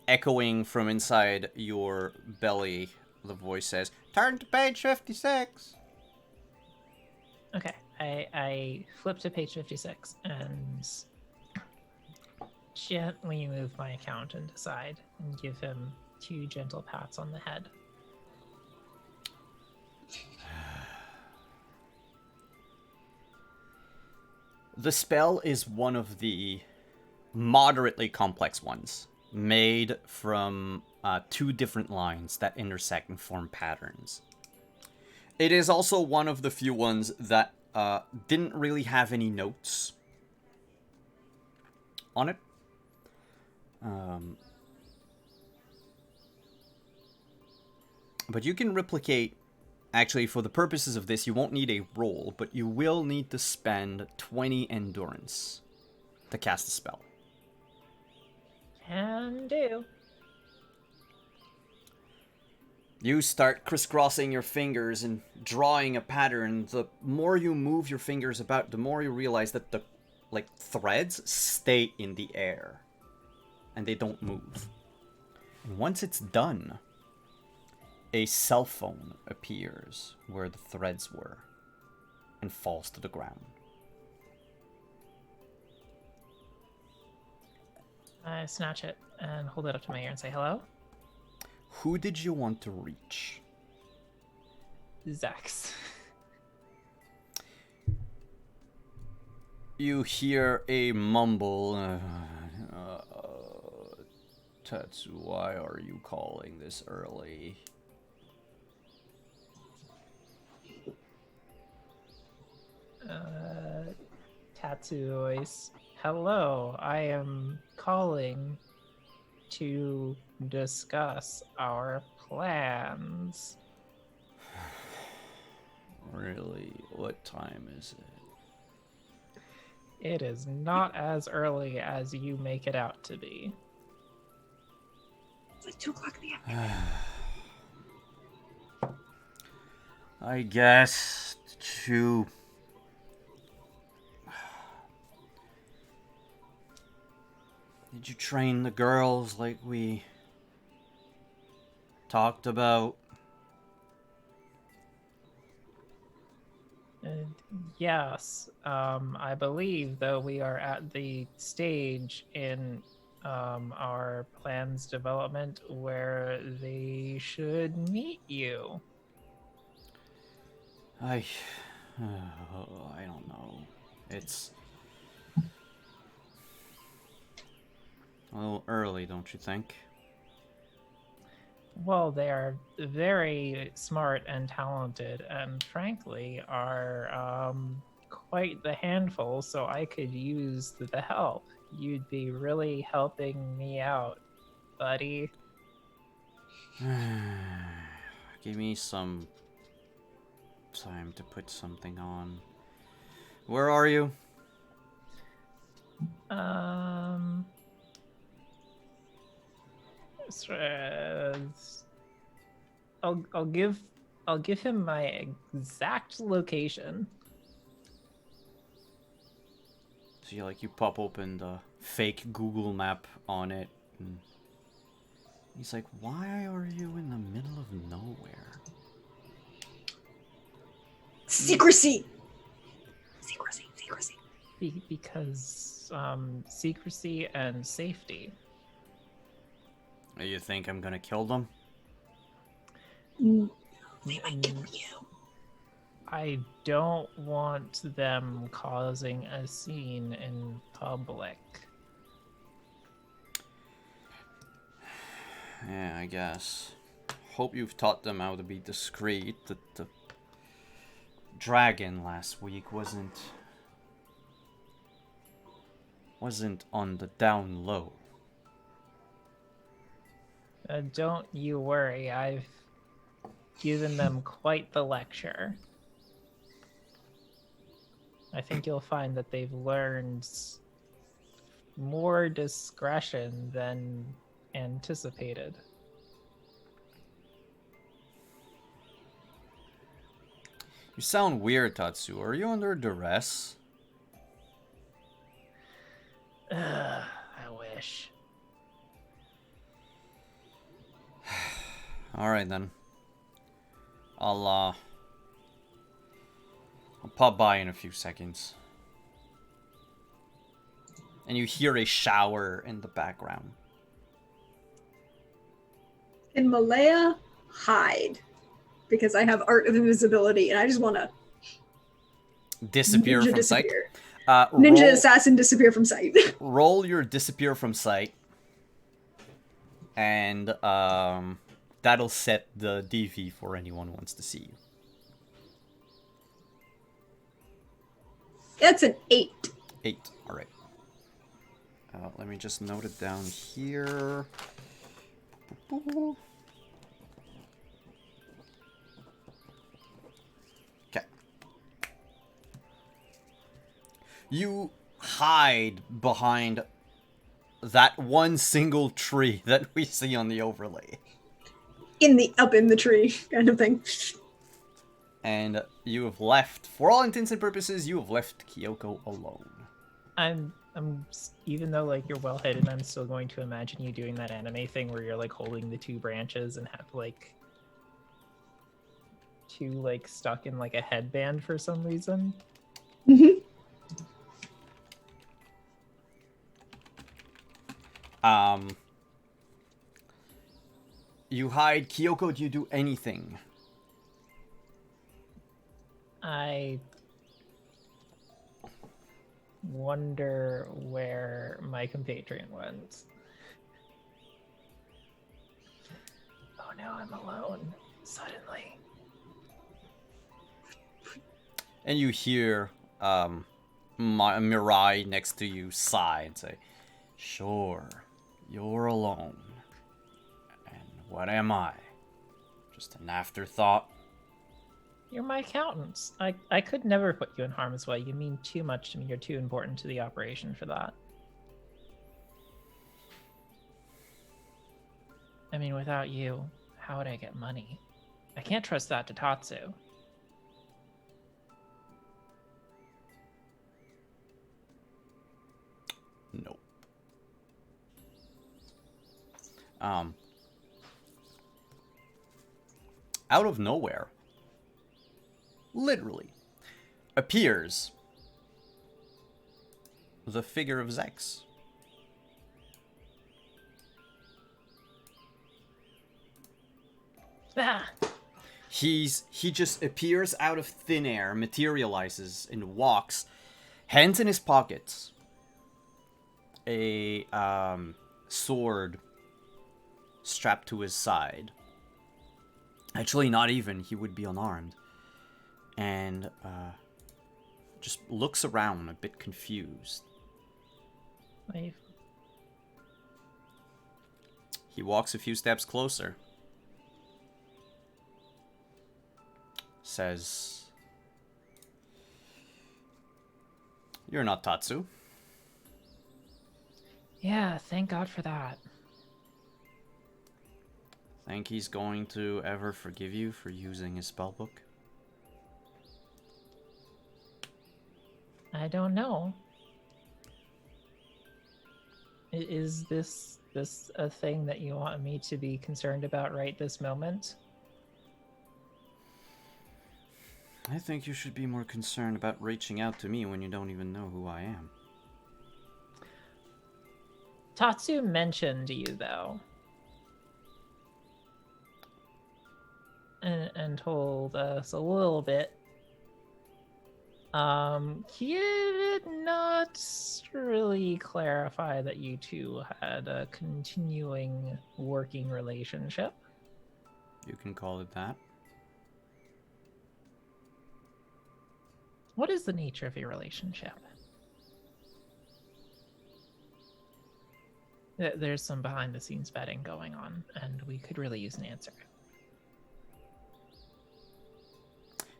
Echoing from inside your belly, the voice says, turn to page 56. Okay, I flip to page 56 and gently move my accountant aside and give him 2 gentle pats on the head. The spell is one of the moderately complex ones, made from 2 different lines that intersect and form patterns. It is also one of the few ones that didn't really have any notes on it. But you can replicate. Actually, for the purposes of this, you won't need a roll, but you will need to spend 20 endurance to cast a spell. Can do. You start crisscrossing your fingers and drawing a pattern. The more you move your fingers about, the more you realize that the threads stay in the air and they don't move. And once it's done, a cell phone appears where the threads were and falls to the ground. I snatch it and hold it up to my ear and say hello. Who did you want to reach? Zax. You hear a mumble. Tetsu, why are you calling this early? Tatsu voice. Hello, I am calling to discuss our plans. Really? What time is it? It is not as early as you make it out to be. It's like 2 o'clock in the afternoon. I guess to... Did you train the girls like we talked about? Yes, I believe, though, we are at the stage in our plans development where they should meet you. I don't know. It's a little early, don't you think? Well, they are very smart and talented, and frankly, are quite the handful, so I could use the help. You'd be really helping me out, buddy. Give me some time to put something on. Where are you? I'll give him my exact location. So you pop open the fake Google map on it, and he's like, "Why are you in the middle of nowhere?" Secrecy. Because secrecy and safety. You think I'm gonna kill them? They might kill you. I don't want them causing a scene in public. Yeah, I guess. Hope you've taught them how to be discreet. The dragon last week wasn't on the down low. Don't you worry, I've given them quite the lecture. I think you'll find that they've learned more discretion than anticipated. You sound weird, Tatsu. Are you under duress? I wish. Alright then. I'll pop by in a few seconds. And you hear a shower in the background. Can Malaya hide? Because I have Art of Invisibility and I just want to Disappear from sight. Ninja assassin disappear from sight. Roll your disappear from sight. And that'll set the DV for anyone who wants to see you. That's an 8. 8. Alright. Let me just note it down here. You hide behind that one single tree that we see on the overlay. Up in the tree kind of thing. And you have left, for all intents and purposes, you have left Kyoko alone. I'm even though like you're well hidden, I'm still going to imagine you doing that anime thing where you're like holding the two branches and have like two like stuck in like a headband for some reason. Mhm. You hide. Kyoko, do you do anything? I wonder where my compatriot went. Oh no, I'm alone suddenly. And you hear Mirai next to you sigh and say, "Sure, you're alone. And what am I? Just an afterthought?" You're my accountant. I could never put you in harm's way. You mean too much to me. You're too important to the operation for that. I mean, without you, how would I get money? I can't trust that to Tatsu. Nope. Out of nowhere, literally, appears the figure of Zex. Ah! He just appears out of thin air, materializes, and walks, hands in his pockets, a sword strapped to his side. Actually, not even. He would be unarmed. And just looks around a bit confused. Wait. He walks a few steps closer. Says, "You're not Tatsu." Yeah, thank God for that. Think he's going to ever forgive you for using his spellbook? I don't know. Is this a thing that you want me to be concerned about right this moment? I think you should be more concerned about reaching out to me when you don't even know who I am. Tatsu mentioned you, though. And told us a little bit. He did not really clarify that you two had a continuing working relationship. You can call it that. What is the nature of your relationship? There's some behind the scenes betting going on, and we could really use an answer.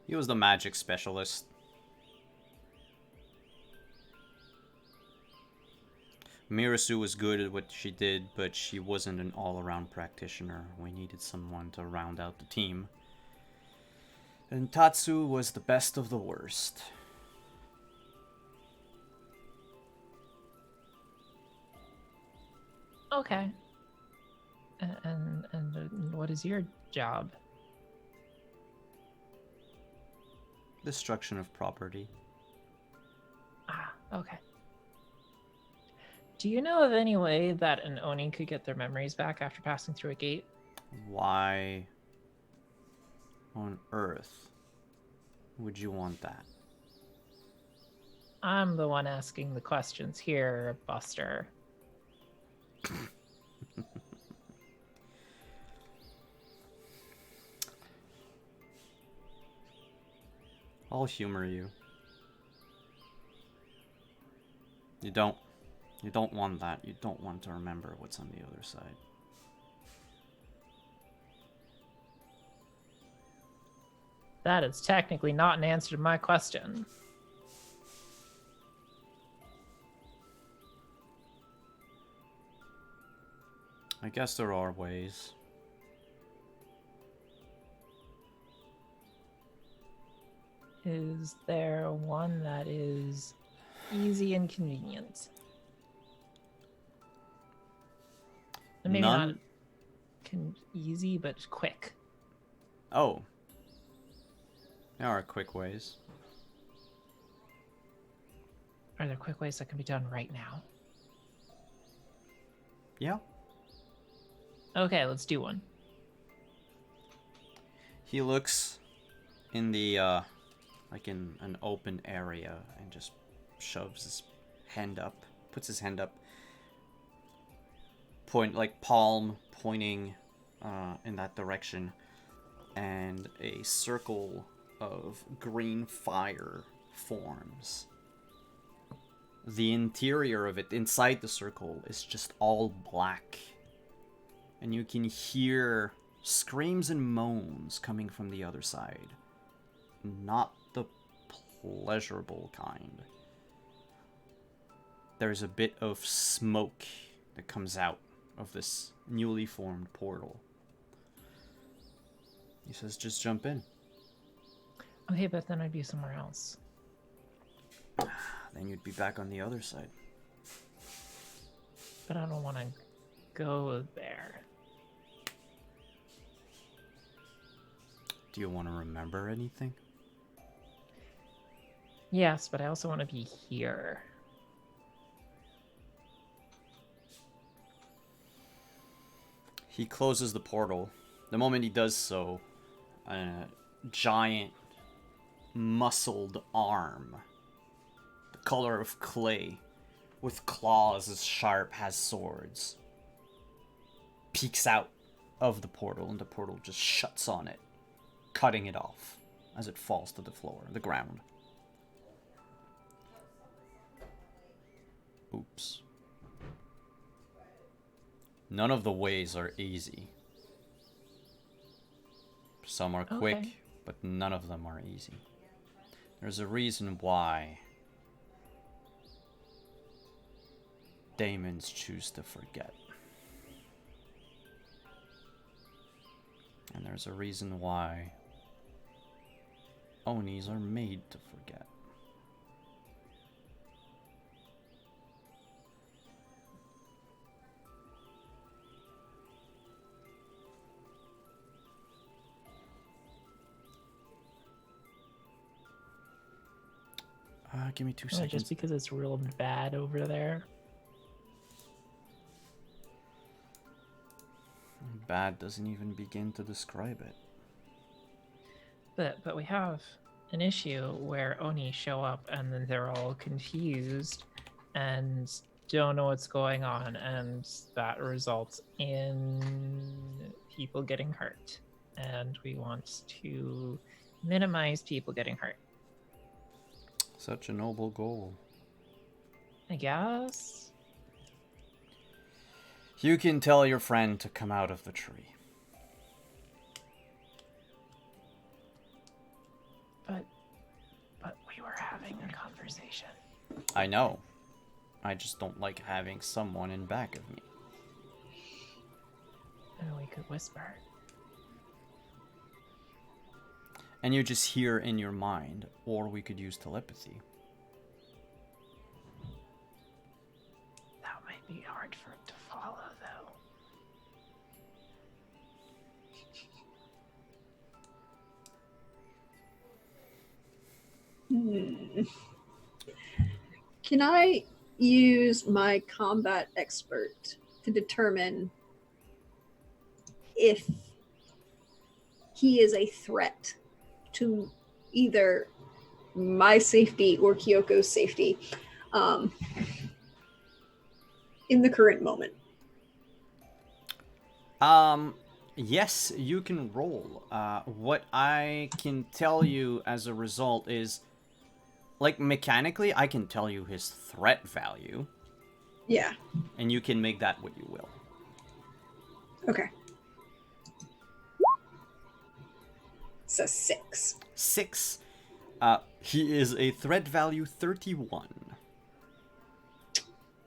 He was the magic specialist. Mirasu was good at what she did, but she wasn't an all-around practitioner. We needed someone to round out the team. And Tatsu was the best of the worst. Okay. And what is your job? Destruction of property. Ah, okay. Do you know of any way that an Oni could get their memories back after passing through a gate? Why on earth would you want that? I'm the one asking the questions here, Buster. I'll humor you. You don't want that. You don't want to remember what's on the other side. That is technically not an answer to my question. I guess there are ways. Is there one that is easy and convenient? And maybe not None. easy, but quick. Oh. There are quick ways. Are there quick ways that can be done right now? Yeah. Okay, let's do one. He looks in the, like in an open area and just shoves his hand up, puts his hand up, palm pointing in that direction, and a circle of green fire forms. The interior of it, inside the circle, is just all black. And you can hear screams and moans coming from the other side. Not the pleasurable kind. There's a bit of smoke that comes out of this newly formed portal. He says, just jump in. Okay, but then I'd be somewhere else. Then you'd be back on the other side. But I don't want to go there. Do you want to remember anything? Yes, but I also want to be here. He closes the portal. The moment he does so, a giant, muscled arm, the color of clay, with claws as sharp as swords, peeks out of the portal, and the portal just shuts on it, cutting it off as it falls to the floor, the ground. Oops. None of the ways are easy. Some are quick, Okay. but none of them are easy. There's a reason why Daemons choose to forget. And there's a reason why Onis are made to forget. Give me 2 seconds. Just because it's real bad over there. Bad doesn't even begin to describe it. But we have an issue where Oni show up and then they're all confused and don't know what's going on, and that results in people getting hurt. And we want to minimize people getting hurt. Such a noble goal. I guess. You can tell your friend to come out of the tree. But we were having a conversation. I know. I just don't like having someone in back of me. And we could whisper. And you just hear in your mind, or we could use telepathy. That might be hard for it to follow, though. Can I use my combat expert to determine if he is a threat to either my safety or Kyoko's safety in the current moment? Yes, you can roll. What I can tell you as a result is, like, mechanically, I can tell you his threat value. Yeah. And you can make that what you will. Okay. It's a 6. 6. He is a threat value 31.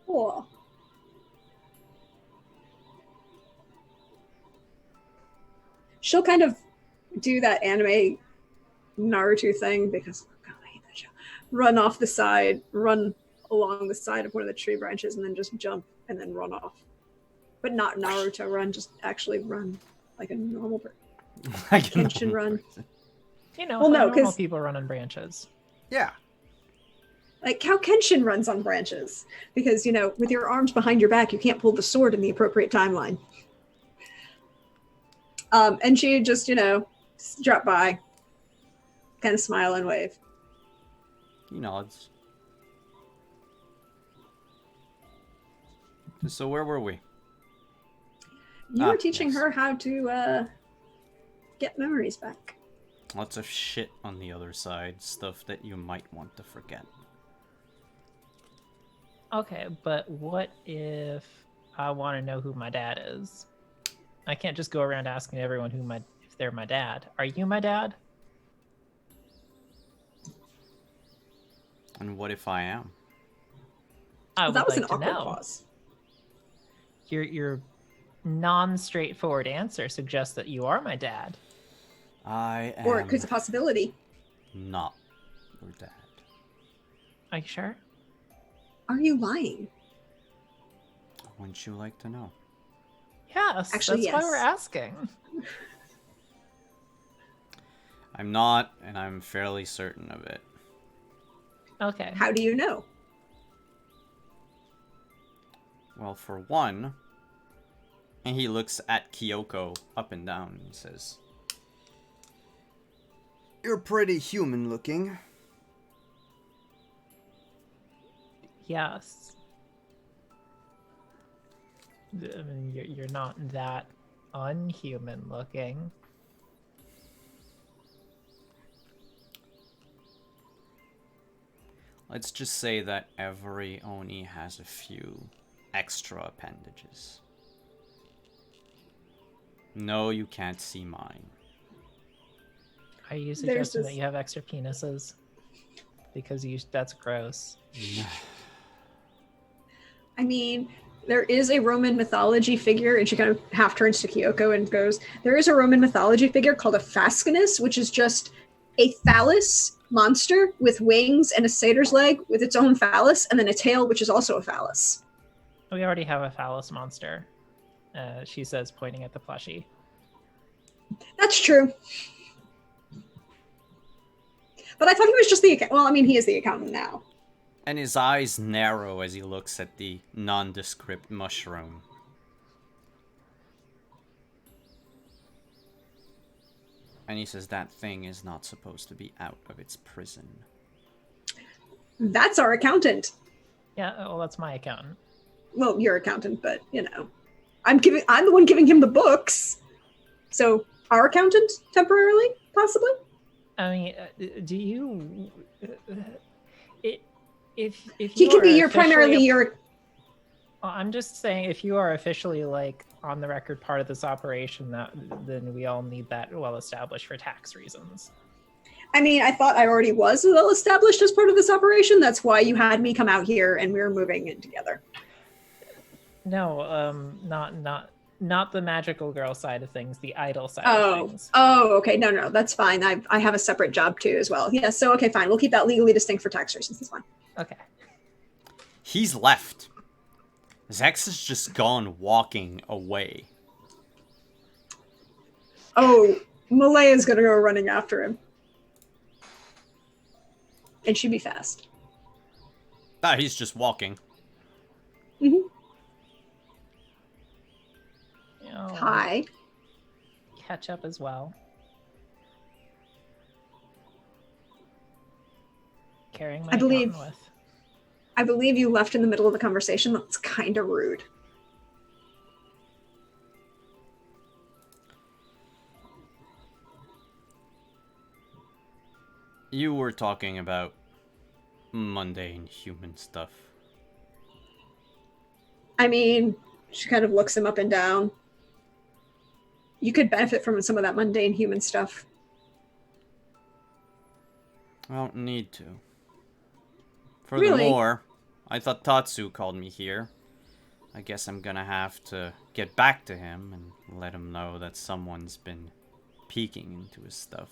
Cool. she'll kind of do that anime Naruto thing because oh God, I hate that show. Run off the side, run along the side of one of the tree branches, and then just jump and then run off. But not Naruto run, just actually run like a normal person. Like a Kenshin normal run. person. You know, Well, how no, normal 'cause- people run on branches. Yeah. Like how Kenshin runs on branches. Because, you know, with your arms behind your back, you can't pull the sword in the appropriate timeline. And she just, you know, drop by, kind of smile and wave. He nods. So where were we? You were teaching yes. her how to get memories back. Lots of shit on the other side. Stuff that you might want to forget. Okay, but what if I want to know who my dad is? I can't just go around asking everyone if they're my dad. Are you my dad? And what if I am? I That would was like an to awkward know. pause. Your non-straightforward answer suggests that you are my dad. I am Or it could be a possibility. not your dad. Are you sure? Are you lying? Wouldn't you like to know? Yes, Actually, that's why we're yes. asking. I'm not, and I'm fairly certain of it. Okay. How do you know? Well, for one, and he looks at Kyoko up and down and says, "You're pretty human looking." Yes. I mean, you're not that unhuman looking. Let's just say that every Oni has a few extra appendages. No, you can't see mine. Are you There's suggesting that this- you have extra penises? Because that's gross. I mean, there is a Roman mythology figure, and she kind of half turns to Kyoko and goes, there is a Roman mythology figure called a Fascinus, which is just a phallus monster with wings and a satyr's leg with its own phallus, and then a tail, which is also a phallus. We already have a phallus monster, she says, pointing at the plushie. That's true. But I thought he was just the accountant. Well, I mean, he is the accountant now. And his eyes narrow as he looks at the nondescript mushroom. And he says that thing is not supposed to be out of its prison. That's our accountant. Yeah, well, that's my accountant. Well, your accountant, but you know, I'm the one giving him the books. So our accountant temporarily, possibly. I mean, do you? If He you could are be your officially primarily a- your. Well, I'm just saying, if you are officially like on the record part of this operation, then we all need that well established for tax reasons. I mean, I thought I already was well established as part of this operation. That's why you had me come out here, and we were moving in together. No, not the magical girl side of things, the idol side of things. Oh, okay. No, that's fine. I have a separate job too as well. Yeah, so okay, fine. We'll keep that legally distinct for tax reasons. That's fine. Okay. He's left. Zex has just gone walking away. Oh, Malaya's gonna go running after him. And she'd be fast. Ah, he's just walking. Mm-hmm. Oh, Hi. catch up as well. Carrying my I believe- accountant with. I believe you left in the middle of the conversation. That's kind of rude. You were talking about mundane human stuff. I mean, she kind of looks him up and down. You could benefit from some of that mundane human stuff. I don't need to. Really? Furthermore, I thought Tatsu called me here. I guess I'm gonna have to get back to him and let him know that someone's been peeking into his stuff.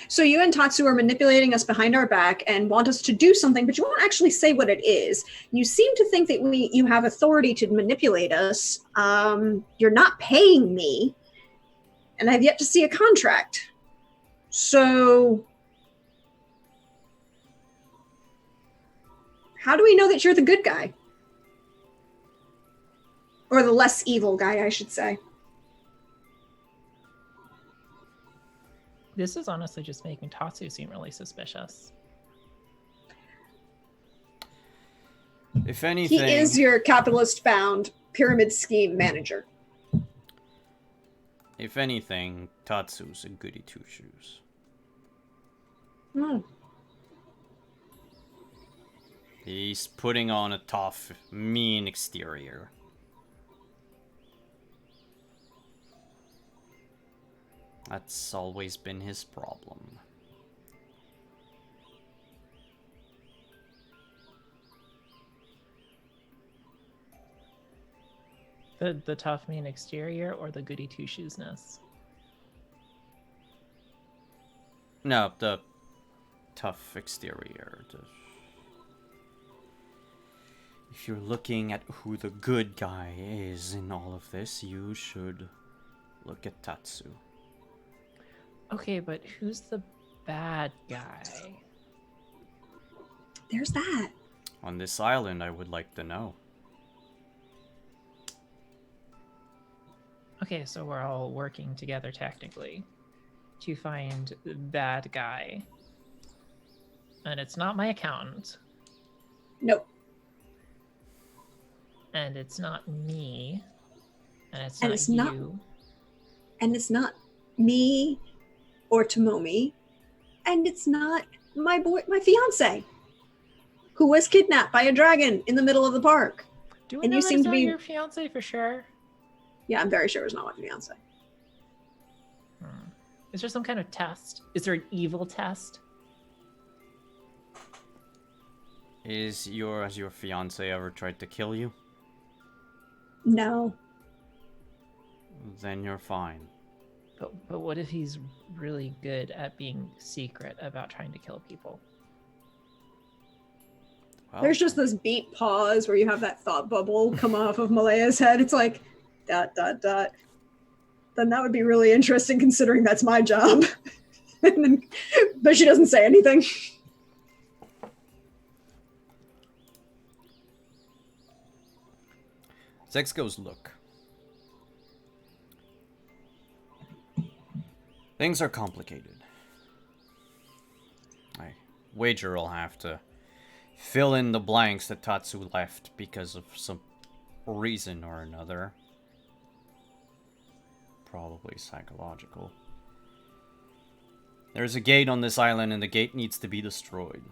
So you and Tatsu are manipulating us behind our back and want us to do something, but you won't actually say what it is. You seem to think that you have authority to manipulate us. You're not paying me, and I've yet to see a contract. So how do we know that you're the good guy? Or the less evil guy, I should say. This is honestly just making Tatsu seem really suspicious. If anything... He is your capitalist-bound pyramid scheme manager. If anything, Tatsu's a goody two-shoes. He's putting on a tough, mean exterior. That's always been his problem. The tough, mean exterior or the goody two-shoesness? No, the tough exterior. If you're looking at who the good guy is in all of this, you should look at Tatsu. Okay, but who's the bad guy? There's that. On this island, I would like to know. Okay, so we're all working together technically to find the bad guy. And it's not my accountant. Nope. And it's not me. And it's And not it's you. not- And it's not me or Tomomi. And it's not my fiance, who was kidnapped by a dragon in the middle of the park. Do we And know you that seem it's to not be- your fiance for sure? Yeah, I'm very sure it was not my fiance. Is there some kind of test? Is there an evil test? Has your fiance ever tried to kill you? No. Then you're fine. But what if he's really good at being secret about trying to kill people? Well, There's just this beat pause where you have that thought bubble come off of Malaya's head. It's like, ... Then that would be really interesting considering that's my job. But she doesn't say anything. Zex goes, look. Things are complicated. I wager I'll have to fill in the blanks that Tatsu left because of some reason or another. Probably psychological. There's a gate on this island and the gate needs to be destroyed.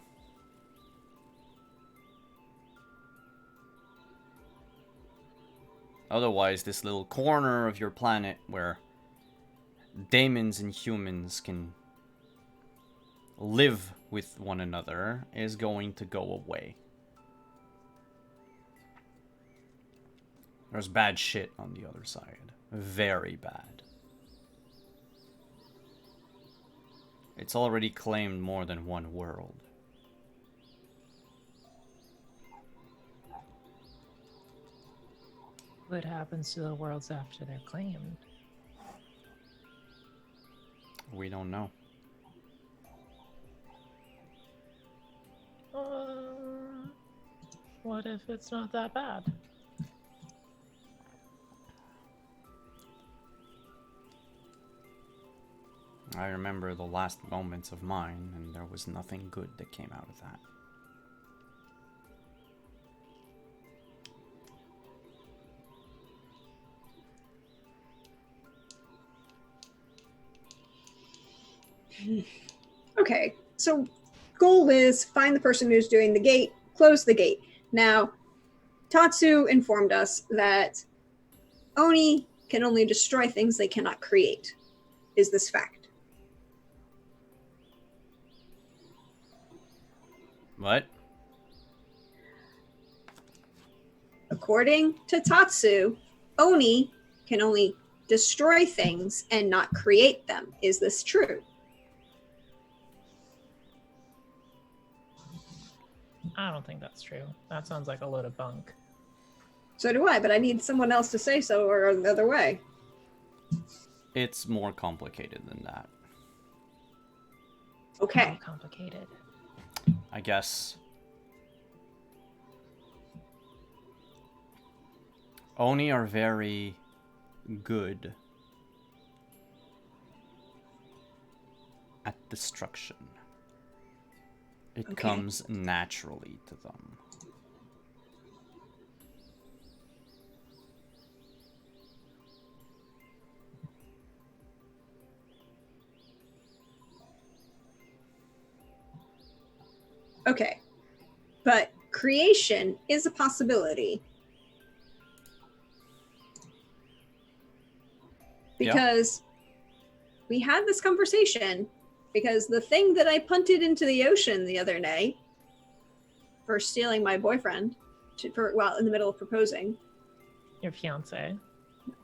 Otherwise, this little corner of your planet where demons and humans can live with one another is going to go away. There's bad shit on the other side. Very bad. It's already claimed more than one world. What happens to the worlds after they're claimed? We don't know. What if it's not that bad? I remember the last moments of mine, and there was nothing good that came out of that. Okay, so goal is find the person who's doing the gate, close the gate. Now, Tatsu informed us that Oni can only destroy things they cannot create. Is this fact? What? According to Tatsu, Oni can only destroy things and not create them. Is this true? I don't think that's true. That sounds like a load of bunk. So do I, but I need someone else to say so or the other way. It's more complicated than that. Okay. How complicated. I guess. Oni are very good at destruction. It Okay. comes naturally to them. Okay. But creation is a possibility. Because we had this conversation because the thing that I punted into the ocean the other day for stealing my boyfriend in the middle of proposing, Your fiance.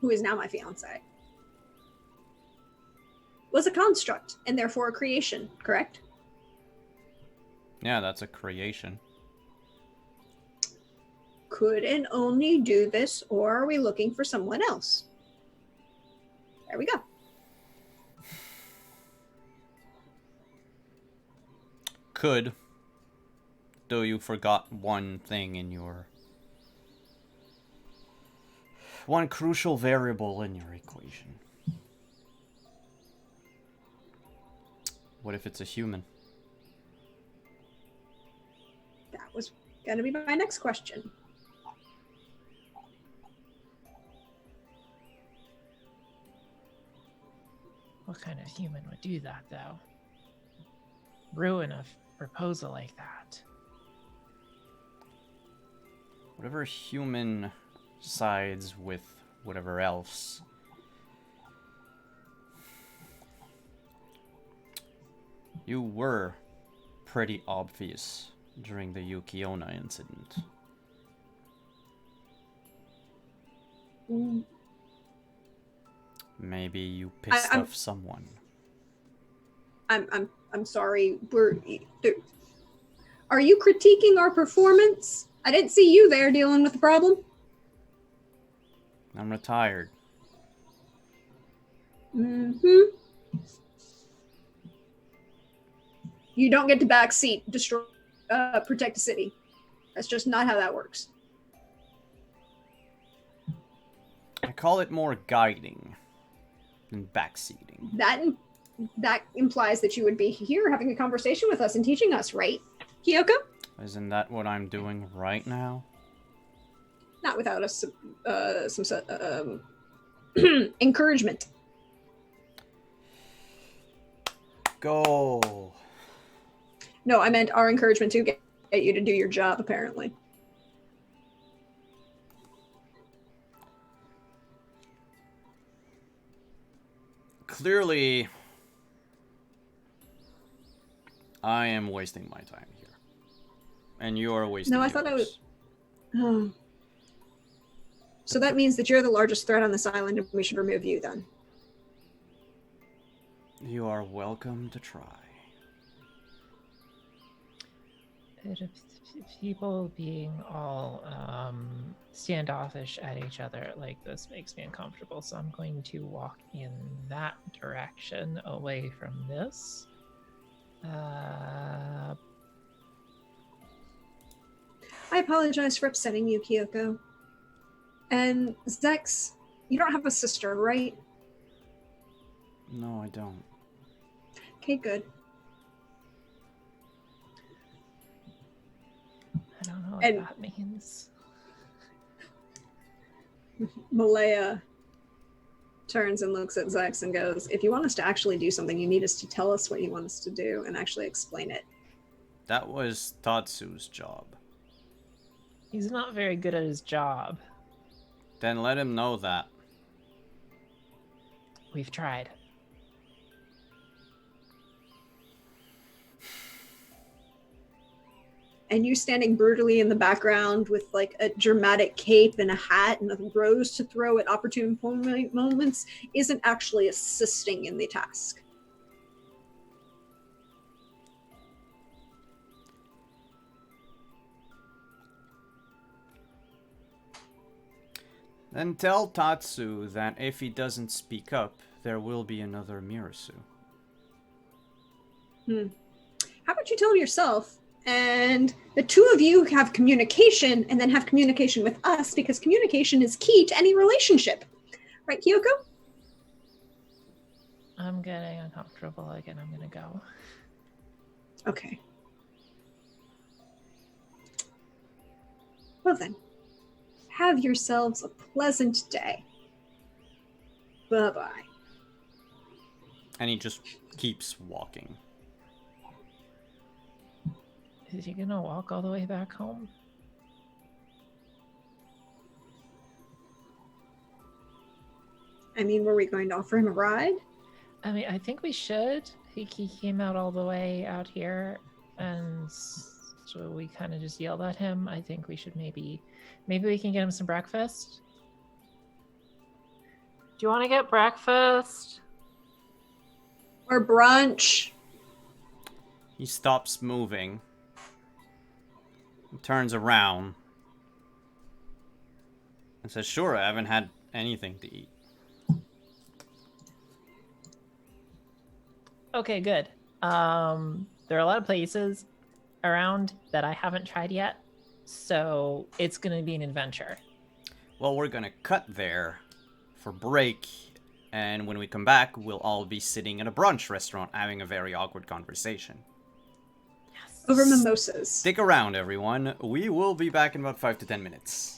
who is now my fiance, was a construct and therefore a creation, correct? Yeah, that's a creation. Could an Oni do this, or are we looking for someone else? There we go. Could. Though you forgot one thing in your... one crucial variable in your equation. What if it's a human? That was going to be my next question. What kind of human would do that, though? Ruin a proposal like that. Whatever human sides with whatever else. You were pretty obvious during the Yukiona incident. Mm. Maybe you pissed off someone. I'm sorry. Are you critiquing our performance? I didn't see you there dealing with the problem. I'm retired. Mm-hmm. You don't get to backseat, destroy, protect the city. That's just not how that works. I call it more guiding than backseating. That implies that you would be here having a conversation with us and teaching us, right, Kyoko? Isn't that what I'm doing right now? Not without some encouragement. Go. No, I meant our encouragement to get you to do your job, apparently. Clearly, I am wasting my time here. And you're wasting No, I yours. thought I was... Oh. So that means that you're the largest threat on this island and we should remove you then. You are welcome to try. People being all standoffish at each other like this makes me uncomfortable, so I'm going to walk in that direction away from this. I apologize for upsetting you, Kyoko. And Zex, you don't have a sister, right? No, I don't. Okay, good. I don't know what And- that means. Malaya turns and looks at Zex and goes, if you want us to actually do something, you need us to tell us what you want us to do and actually explain it. That was Tatsu's job. He's not very good at his job. Then let him know that. We've tried. and you standing brutally in the background with like a dramatic cape and a hat and a rose to throw at opportune moments isn't actually assisting in the task. Then tell Tatsu that if he doesn't speak up, there will be another Mirasu. How about you tell him yourself? And the two of you have communication and then have communication with us because communication is key to any relationship. Right, Kyoko? I'm getting uncomfortable again. I'm going to go. Okay. Well then, have yourselves a pleasant day. Bye-bye. And he just keeps walking. Is he going to walk all the way back home? I mean, were we going to offer him a ride? I mean, I think we should. He came out all the way out here, and so we kind of just yelled at him. I think we should maybe we can get him some breakfast. Do you want to get breakfast? Or brunch? He stops moving. He turns around. And says, sure, I haven't had anything to eat. Okay, good. There are a lot of places around that I haven't tried yet, so it's going to be an adventure. Well, we're gonna cut there for break, and when we come back, we'll all be sitting in a brunch restaurant having a very awkward conversation. Yes. Over mimosas. Stick around, everyone. We will be back in about 5 to 10 minutes.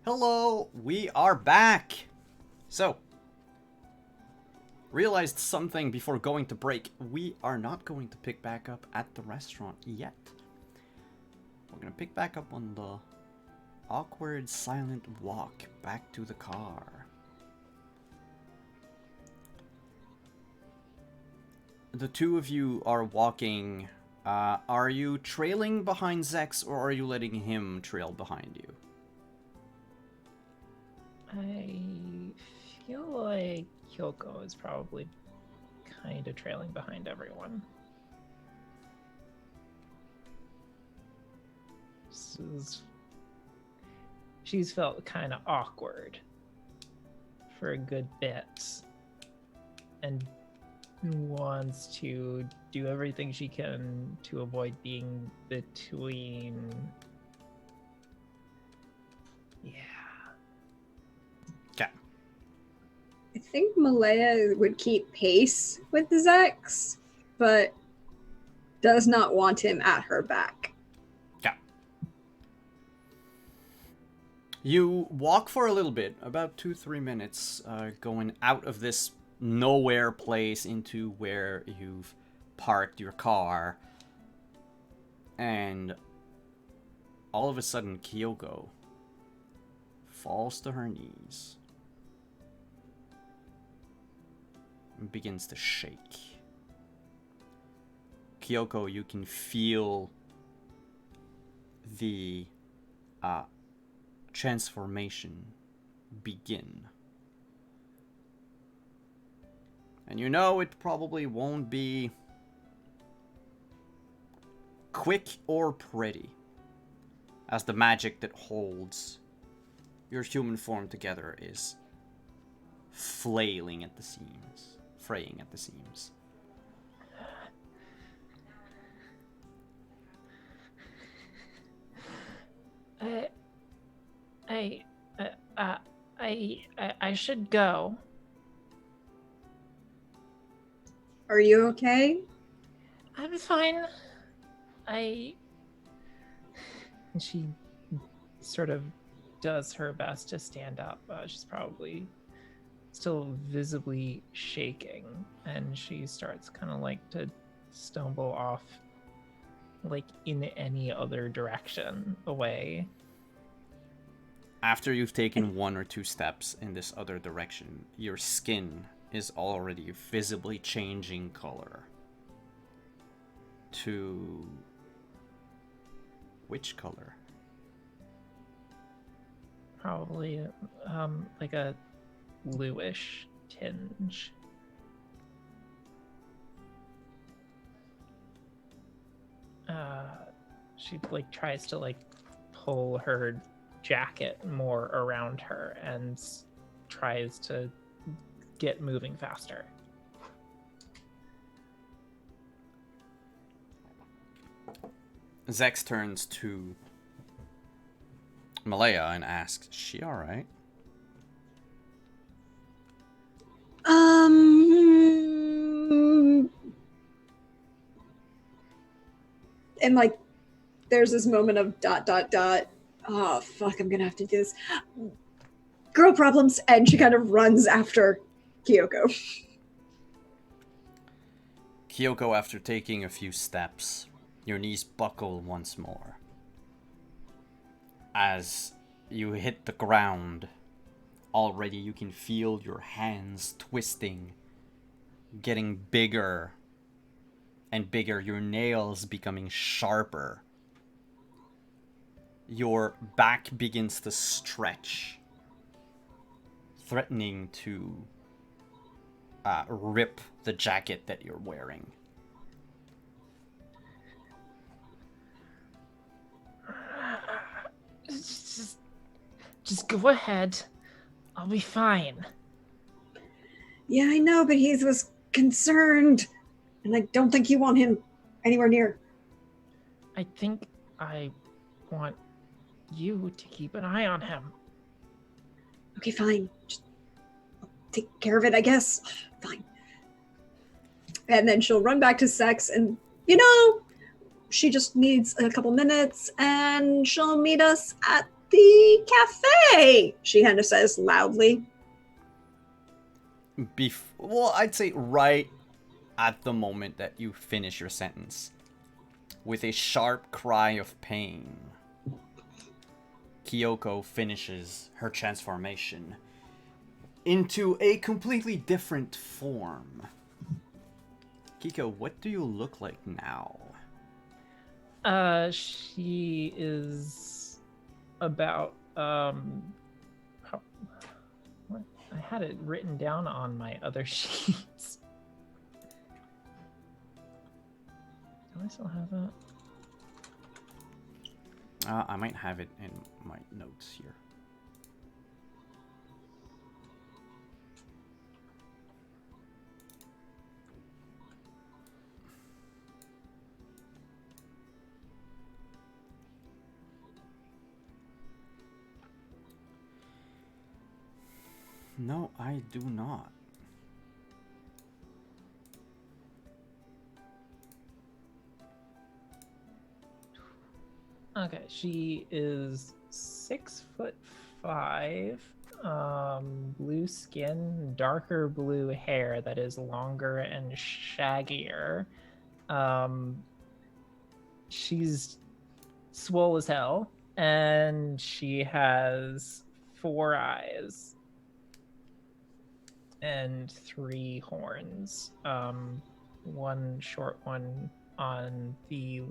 Hello, we are back. So, realized something before going to break. We are not going to pick back up at the restaurant yet. We're gonna pick back up on the awkward, silent walk back to the car. The two of you are walking. Are you trailing behind Zex, or are you letting him trail behind you? I feel like Kyoko is probably kind of trailing behind everyone. She's felt kind of awkward for a good bit and wants to do everything she can to avoid being between. Yeah. Okay. I think Malaya would keep pace with the Zex, but does not want him at her back. Okay. You walk for a little bit, about 2-3 minutes, going out of this nowhere place into where you've parked your car, and all of a sudden Kyoko falls to her knees and begins to shake. Kyoko, you can feel the transformation begin. And you know it probably won't be quick or pretty, as the magic that holds your human form together is flailing at the seams, fraying at the seams. I should go. Are you okay? I'm fine. And she sort of does her best to stand up. She's probably still visibly shaking, and she starts kind of like to stumble off, like in any other direction away. After you've taken 1 or 2 steps in this other direction, your skin is already visibly changing color to which color? Probably like a bluish tinge. She like tries to like pull her jacket more around her and tries to get moving faster. Zex turns to Malaya and asks, "Is she alright?" And like, there's this moment of ... Oh fuck! I'm gonna have to do this. Girl problems, and she kind of runs after Kyoko. Kyoko, after taking a few steps, your knees buckle once more. As you hit the ground, already you can feel your hands twisting, getting bigger and bigger, your nails becoming sharper. Your back begins to stretch, threatening to rip the jacket that you're wearing. Just go ahead. I'll be fine. Yeah, I know, but he was concerned, and I don't think you want him anywhere near. I think I want you to keep an eye on him. Okay, fine. Just take care of it, I guess. Fine. And then she'll run back to Sex, and she just needs a couple minutes, and she'll meet us at the cafe, she kind of says loudly. Well, I'd say right at the moment that you finish your sentence. With a sharp cry of pain, Kyoko finishes her transformation into a completely different form. Kiko, what do you look like now? She is about what? I had it written down on my other sheets. Do I still have that? I might have it in my notes here. No, I do not. Okay, she is 6'5", blue skin, darker blue hair that is longer and shaggier. She's swole as hell, and she has 4 eyes and 3 horns. One short one on the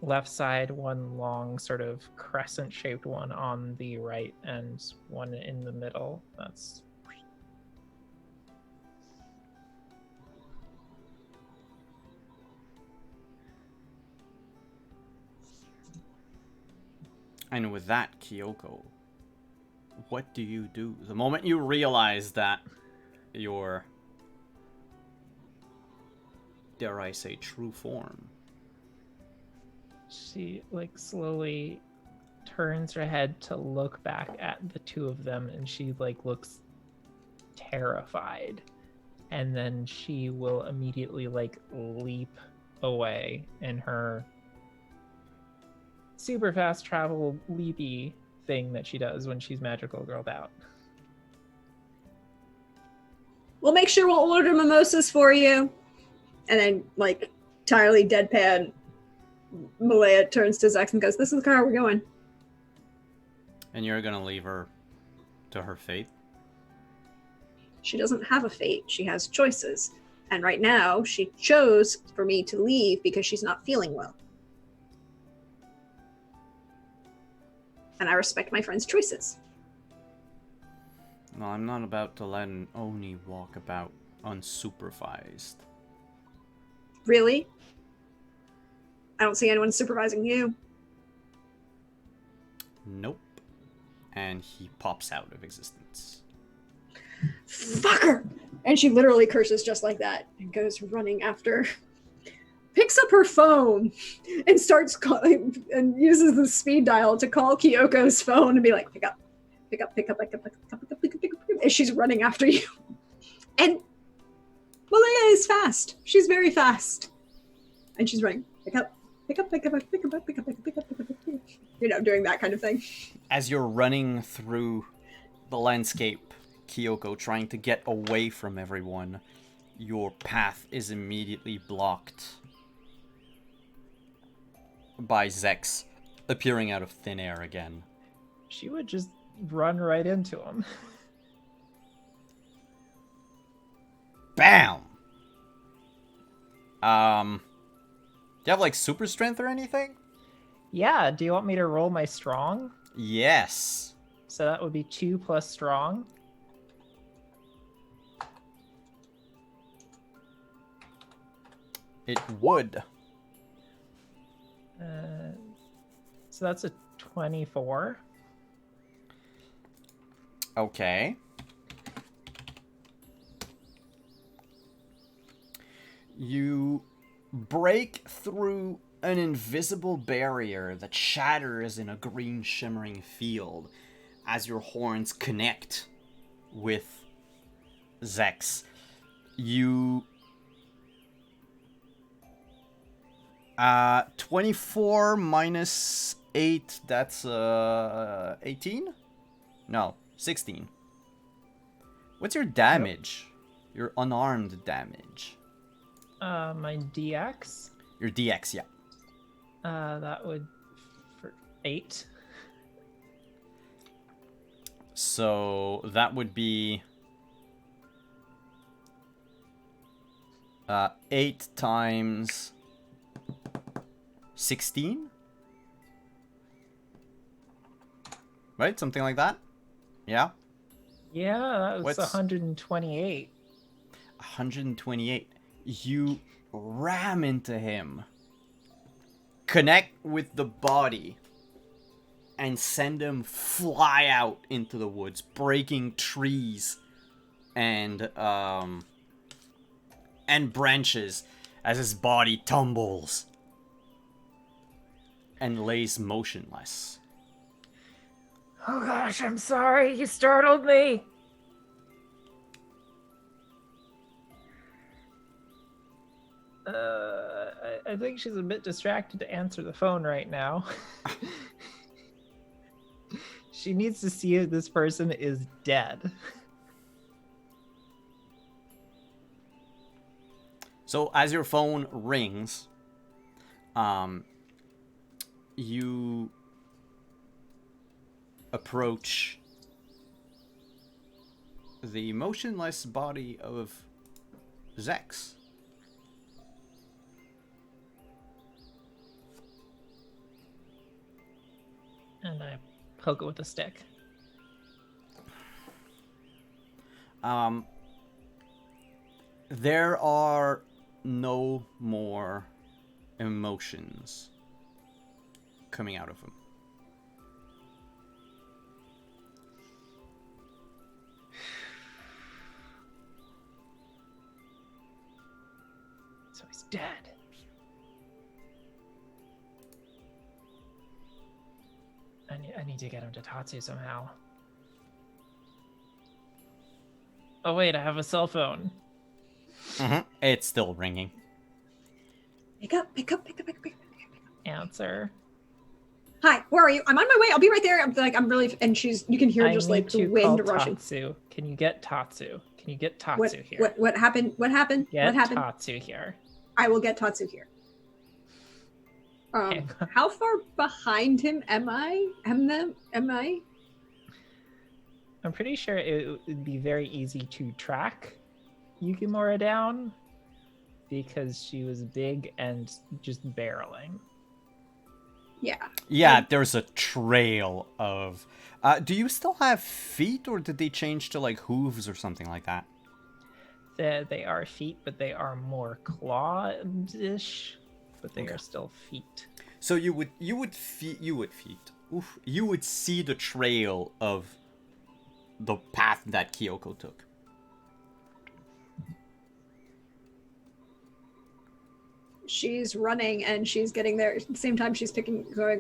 left side, one long sort of crescent shaped one on the right, and one in the middle. That's And with that, Kyoko, what do you do? The moment you realize that your, dare I say, true form. she like slowly turns her head to look back at the two of them, and she like looks terrified, and then she will immediately like leap away in her super fast travel leapy thing that she does when she's magical girled out. We'll make sure we'll order mimosas for you. And then, like, entirely deadpan, Malaya turns to Zex and goes, "This is the car we're going." And you're gonna leave her to her fate? She doesn't have a fate. She has choices. And right now, she chose for me to leave because she's not feeling well. And I respect my friend's choices. No, I'm not about to let an Oni walk about unsupervised. Really? I don't see anyone supervising you. Nope. And he pops out of existence. Fucker! And she literally curses just like that and goes running after. Picks up her phone and starts calling and uses the speed dial to call Kyoko's phone and be like, pick up. And she's running after you. And Malaya is fast. She's very fast. And she's running. Pick up. You know, doing that kind of thing. As you're running through the landscape, Kyoko, trying to get away from everyone, your path is immediately blocked by Zex appearing out of thin air again. She would just run right into him. Bam! Do you have, like, super strength or anything? Yeah, do you want me to roll my strong? Yes. So that would be 2 plus strong. It would. So that's a 24. Okay. You break through an invisible barrier that shatters in a green shimmering field as your horns connect with Zex. You 24 minus 8, that's 18? No, 16. What's your damage? Your unarmed damage. My DX. Your DX, yeah. That would for 8. So that would be 8 times 16? Right? Something like that? Yeah? Yeah, that was What's- 128. 128. You ram into him. Connect with the body. And send him fly out into the woods, breaking trees and branches as his body tumbles and lays motionless. Oh gosh, I'm sorry. You startled me. I think she's a bit distracted to answer the phone right now. She needs to see if this person is dead. So as your phone rings, you approach the motionless body of Zex. And I poke it with a stick. There are no more emotions coming out of him. So he's dead. I need to get him to Tatsu somehow. Oh wait, I have a cell phone. It's still ringing. Pick up, pick up, pick up, pick up, pick up. Answer. Hi, where are you? I'm on my way. I'll be right there. I'm really, and you can hear I just need like the to wind call rushing. Tatsu. Can you get Tatsu? Can you get Tatsu here? What happened? What happened? Get what happened? Tatsu here. I will get Tatsu here. Hang on. How far behind him am I? Am I? I'm pretty sure it would be very easy to track Yukimura down because she was big and just barreling. Yeah. Yeah, there's a trail of... do you still have feet, or did they change to, like, hooves or something like that? They are feet, but they are more claw-ish, but they are still feet. So you would see the trail of the path that Kyoko took. She's running and she's getting there. At the same time, she's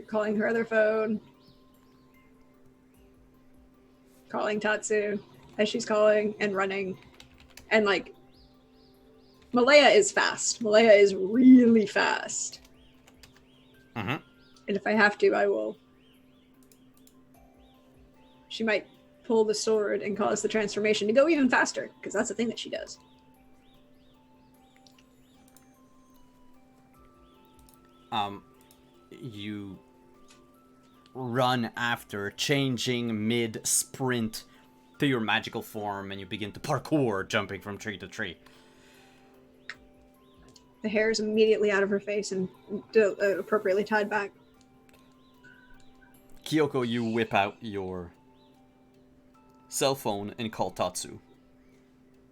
calling her other phone. Calling Tatsu as she's calling and running. And like, Malaya is fast. Malaya is really fast. Mm-hmm. And if I have to, I will. She might pull the sword and cause the transformation to go even faster, because that's the thing that she does. You run after, changing mid-sprint to your magical form, and you begin to parkour, jumping from tree to tree. The hair is immediately out of her face and appropriately tied back. Kyoko, you whip out your cell phone and call Tatsu.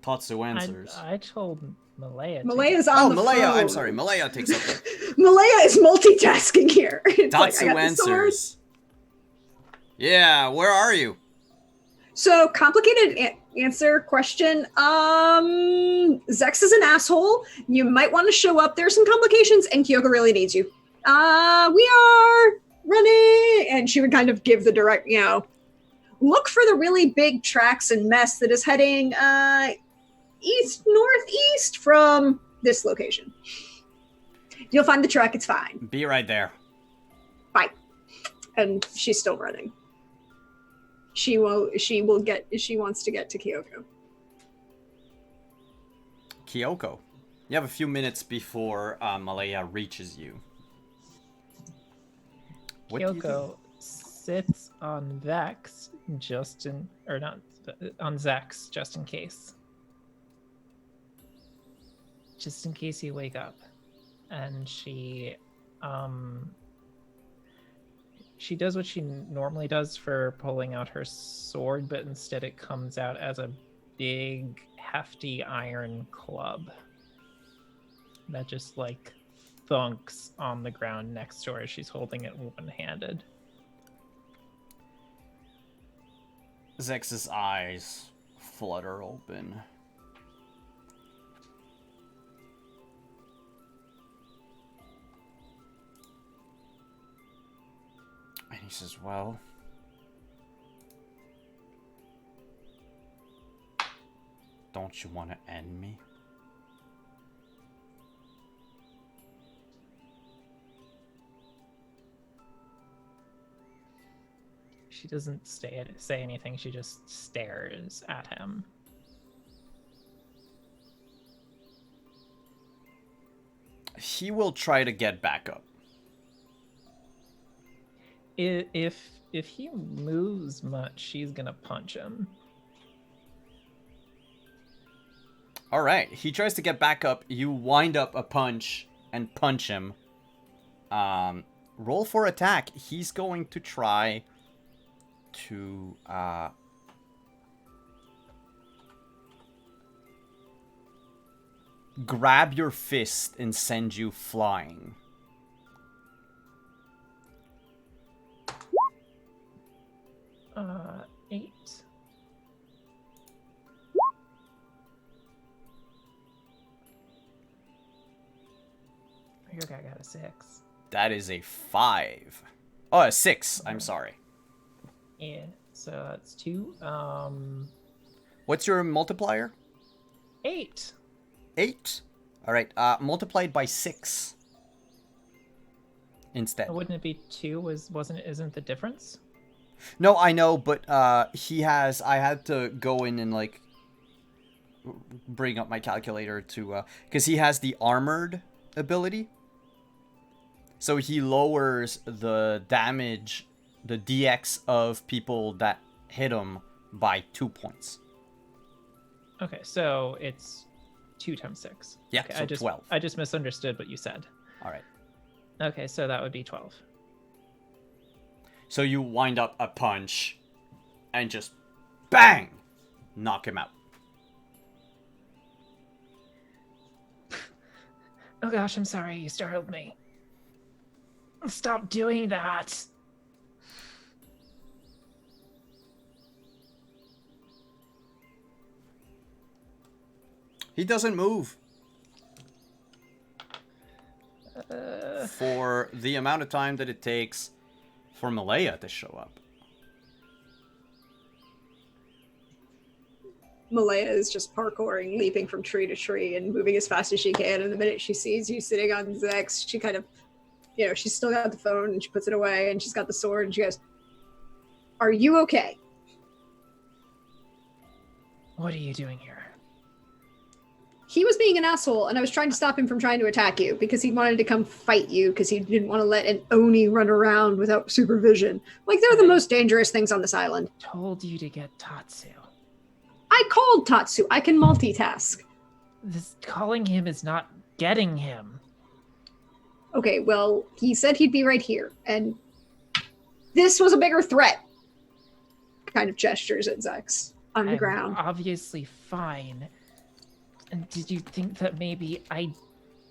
Tatsu answers. I told Malaya. Malaya's on the Malaya, phone. I'm sorry, Malaya takes up the... Malaya is multitasking here. It's Tatsu I got the sword. answers. Yeah, where are you? So, complicated answer question. Zex is an asshole. You might want to show up. There's some complications, and Kyoko really needs you. We are running. And she would kind of give the direct, look for the really big tracks and mess that is heading northeast from this location. You'll find the truck. It's fine. Be right there. Bye. And she's still running. She wants to get to Kyoko. Kyoko, you have a few minutes before Malaya reaches you. What do you do? Kyoko sits on Vex on Zex just in case. Just in case you wake up. And she does what she normally does for pulling out her sword, but instead it comes out as a big, hefty iron club that just like thunks on the ground next to her as she's holding it one-handed. Zex's eyes flutter open. And he says, well, don't you want to end me? She doesn't say anything, she just stares at him. He will try to get back up. If he moves much, she's gonna punch him. All right, he tries to get back up. You wind up a punch and punch him. Roll for attack. He's going to try to grab your fist and send you flying. Eight. Your guy got a 6. That is a 5. Oh, a 6. I'm sorry. Yeah, so that's 2. What's your multiplier? 8. 8. All right. Multiplied by 6 instead. Wouldn't it be 2? Isn't the difference? No, I know, but I had to go in and like bring up my calculator to because he has the armored ability. So he lowers the damage, the DX of people that hit him by 2 points. Okay, so it's 2 times 6. Yeah, okay, so 12. I just misunderstood what you said. All right. Okay, so that would be 12. So you wind up a punch and just bang, knock him out. Oh gosh, I'm sorry, you startled me. Stop doing that. He doesn't move. For the amount of time that it takes for Malaya to show up. Malaya is just parkouring, leaping from tree to tree and moving as fast as she can. And the minute she sees you sitting on Zex, she kind of, she's still got the phone and she puts it away and she's got the sword and she goes, "Are you okay?" What are you doing here? He was being an asshole and I was trying to stop him from trying to attack you because he wanted to come fight you because he didn't want to let an Oni run around without supervision. Like, they're the most dangerous things on this island. Told you to get Tatsu. I called Tatsu. I can multitask. Calling him is not getting him. Okay, well, he said he'd be right here, and this was a bigger threat. Kind of gestures at Zex on the ground. Obviously fine. And did you think that maybe I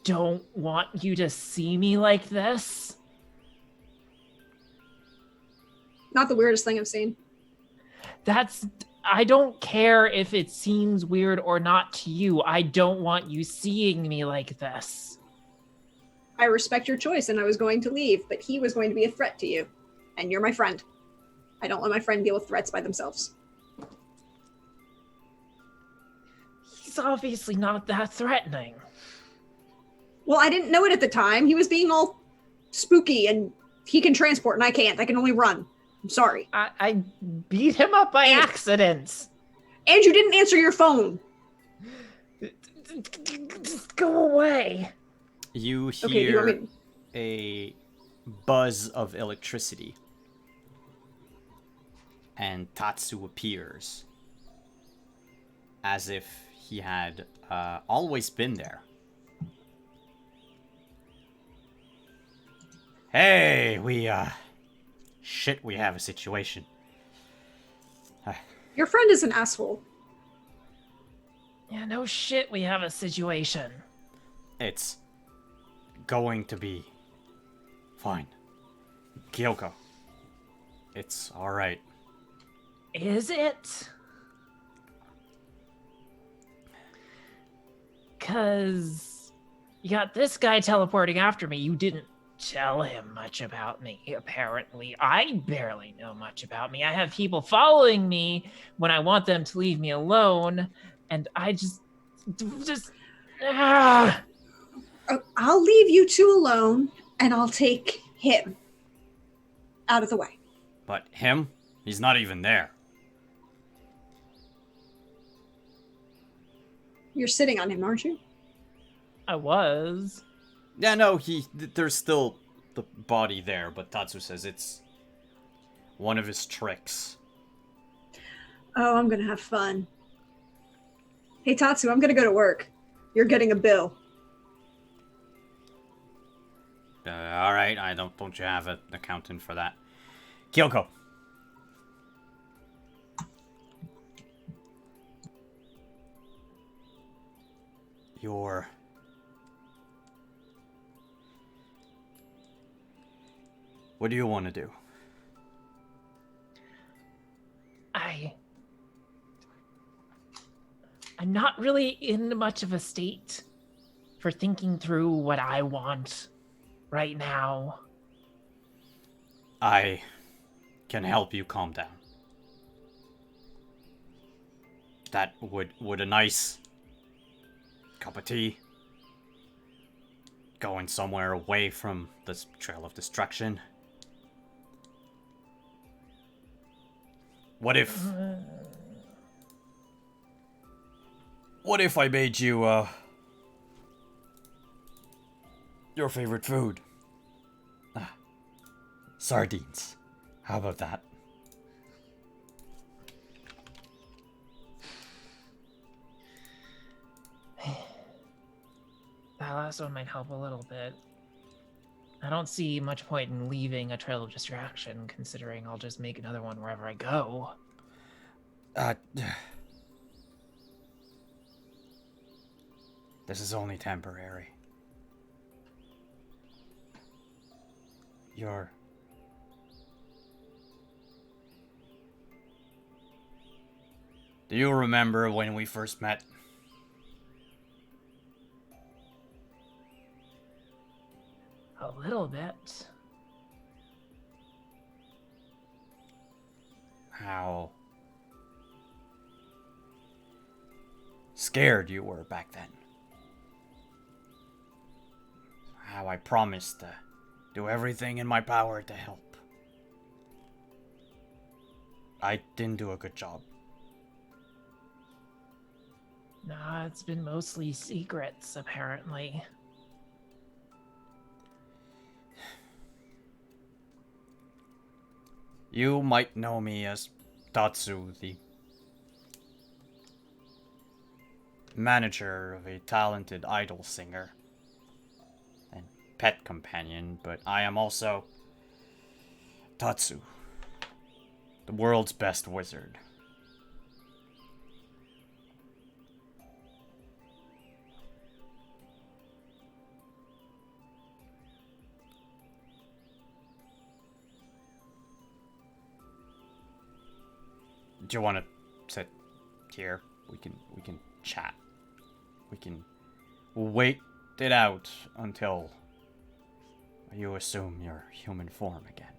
don't want you to see me like this? Not the weirdest thing I've seen. I don't care if it seems weird or not to you. I don't want you seeing me like this. I respect your choice and I was going to leave, but he was going to be a threat to you. And you're my friend. I don't let my friend deal with threats by themselves. He's obviously not that threatening. Well, I didn't know it at the time. He was being all spooky and He can transport and I can't. I can only run. I'm sorry. I beat him up by accident. And you didn't answer your phone. Just go away. You Okay, do you want hear me... a buzz of electricity. And Tatsu appears. As if he had always been there. Hey, we have a situation. Your friend is an asshole. Yeah, no shit, we have a situation. It's going to be fine. Kyoko, it's alright. Is it? 'Cause you got this guy teleporting after me. You didn't tell him much about me, apparently. I barely know much about me. I have people following me when I want them to leave me alone, and I just... I'll leave you two alone, and I'll take him out of the way. But him? He's not even there. You're sitting on him, aren't you? I was. Yeah, no, there's still the body there, but Tatsu says it's one of his tricks. Oh, I'm gonna have fun. Hey, Tatsu, I'm gonna go to work. You're getting a bill. Alright, don't you have an accountant for that? Kyoko. What do you want to do? I'm not really in much of a state for thinking through what I want right now. I can help you calm down. That would a nice cup of tea, going somewhere away from this trail of destruction. What if I made you your favorite food? Sardines. How about that? That last one might help a little bit. I don't see much point in leaving a trail of distraction, considering I'll just make another one wherever I go. This is only temporary. Do you remember when we first met? A little bit. How scared you were back then. How I promised to do everything in my power to help. I didn't do a good job. Nah, it's been mostly secrets, apparently. You might know me as Tatsu, the manager of a talented idol singer and pet companion, but I am also Tatsu, the world's best wizard. Do you want to sit here? We can chat. We'll wait it out until you assume your human form again.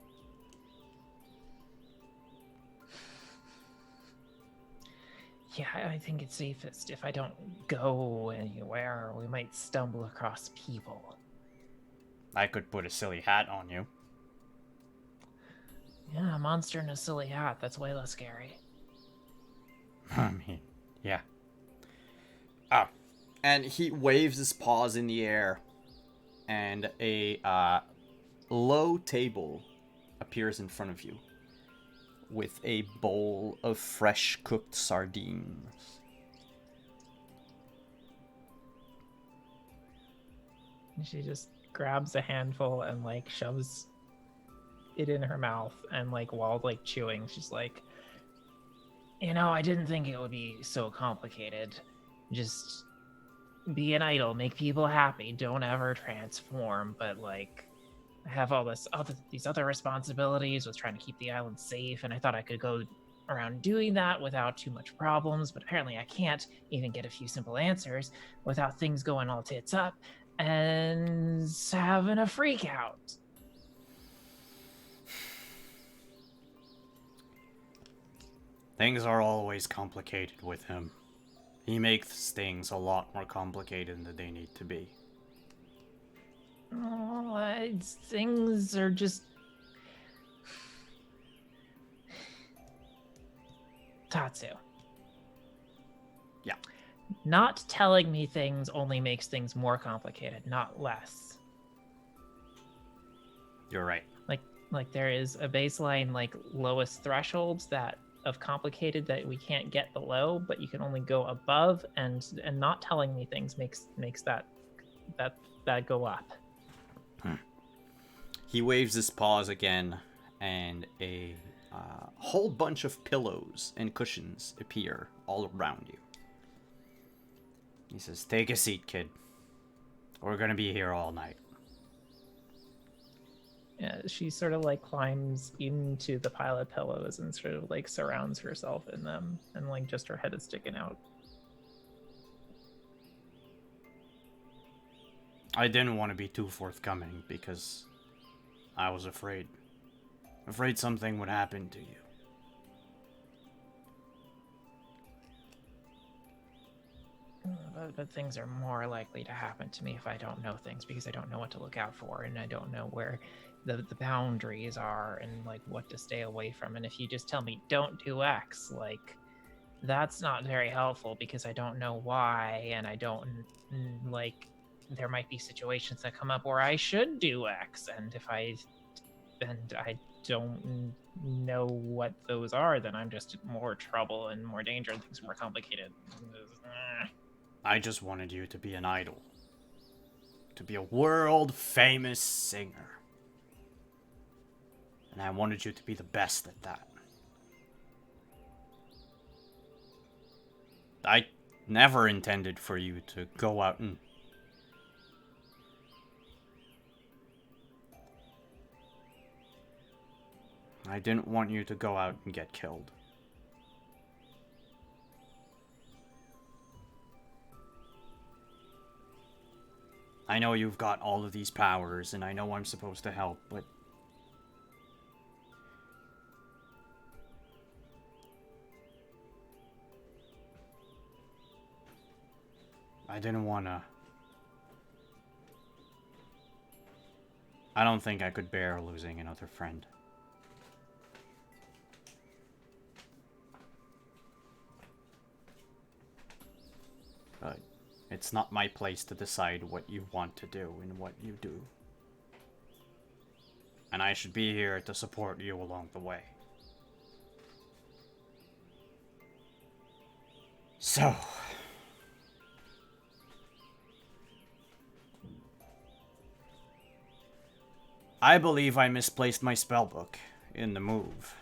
Yeah, I think it's safest if I don't go anywhere. We might stumble across people. I could put a silly hat on you. Yeah, a monster in a silly hat. That's way less scary. I mean, yeah. Oh. And he waves his paws in the air, and a low table appears in front of you with a bowl of fresh cooked sardines. And she just grabs a handful and like shoves it in her mouth, and like while like chewing, she's like, I didn't think it would be so complicated. Just be an idol, make people happy, don't ever transform, but like I have all these other responsibilities with trying to keep the island safe, and I thought I could go around doing that without too much problems, but apparently I can't even get a few simple answers without things going all tits up and having a freak out. Things are always complicated with him. He makes things a lot more complicated than they need to be. Oh, things are just Tatsu. Yeah. Not telling me things only makes things more complicated, not less. You're right. Like there is a baseline like lowest thresholds that of complicated that we can't get below, but you can only go above, and not telling me things makes that go up. He waves his paws again, and a whole bunch of pillows and cushions appear all around you. He says, "Take a seat, kid. We're gonna be here all night." Yeah, she sort of like climbs into the pile of pillows and sort of like surrounds herself in them, and like just her head is sticking out. I didn't want to be too forthcoming because I was afraid. Afraid something would happen to you. But things are more likely to happen to me if I don't know things, because I don't know what to look out for, and I don't know where the boundaries are, and like what to stay away from. And if you just tell me don't do X, like that's not very helpful, because I don't know why, and I don't like there might be situations that come up where I should do X, and if I don't know what those are, then I'm just in more trouble and more danger, and things are more complicated. I just wanted you to be an idol. To be a world famous singer. And I wanted you to be the best at that. I never intended for you to go out and... I didn't want you to go out and get killed. I know you've got all of these powers, and I know I'm supposed to help, but... I didn't want to... I don't think I could bear losing another friend. But it's not my place to decide what you want to do and what you do. And I should be here to support you along the way. So... I believe I misplaced my spellbook in the move.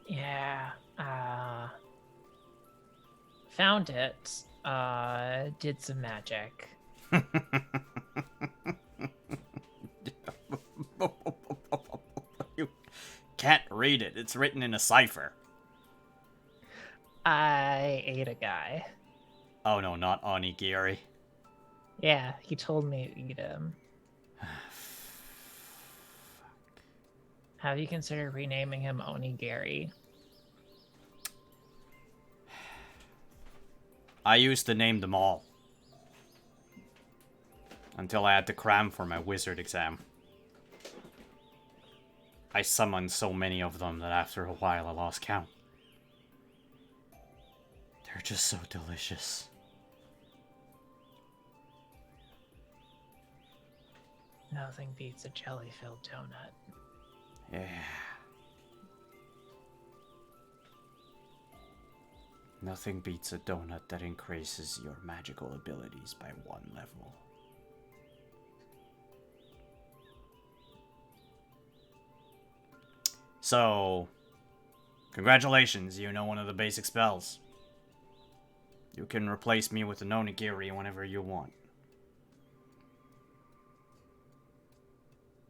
Yeah, found it, did some magic. You can't read it. It's written in a cipher. I ate a guy. Oh no, not onigiri. Yeah, he told me to eat him. Have you considered renaming him Onigiri? I used to name them all. Until I had to cram for my wizard exam. I summoned so many of them that after a while I lost count. They're just so delicious. Nothing beats a jelly-filled donut. Yeah. Nothing beats a donut that increases your magical abilities by 1 level. So, congratulations, you know one of the basic spells. You can replace me with an onigiri whenever you want.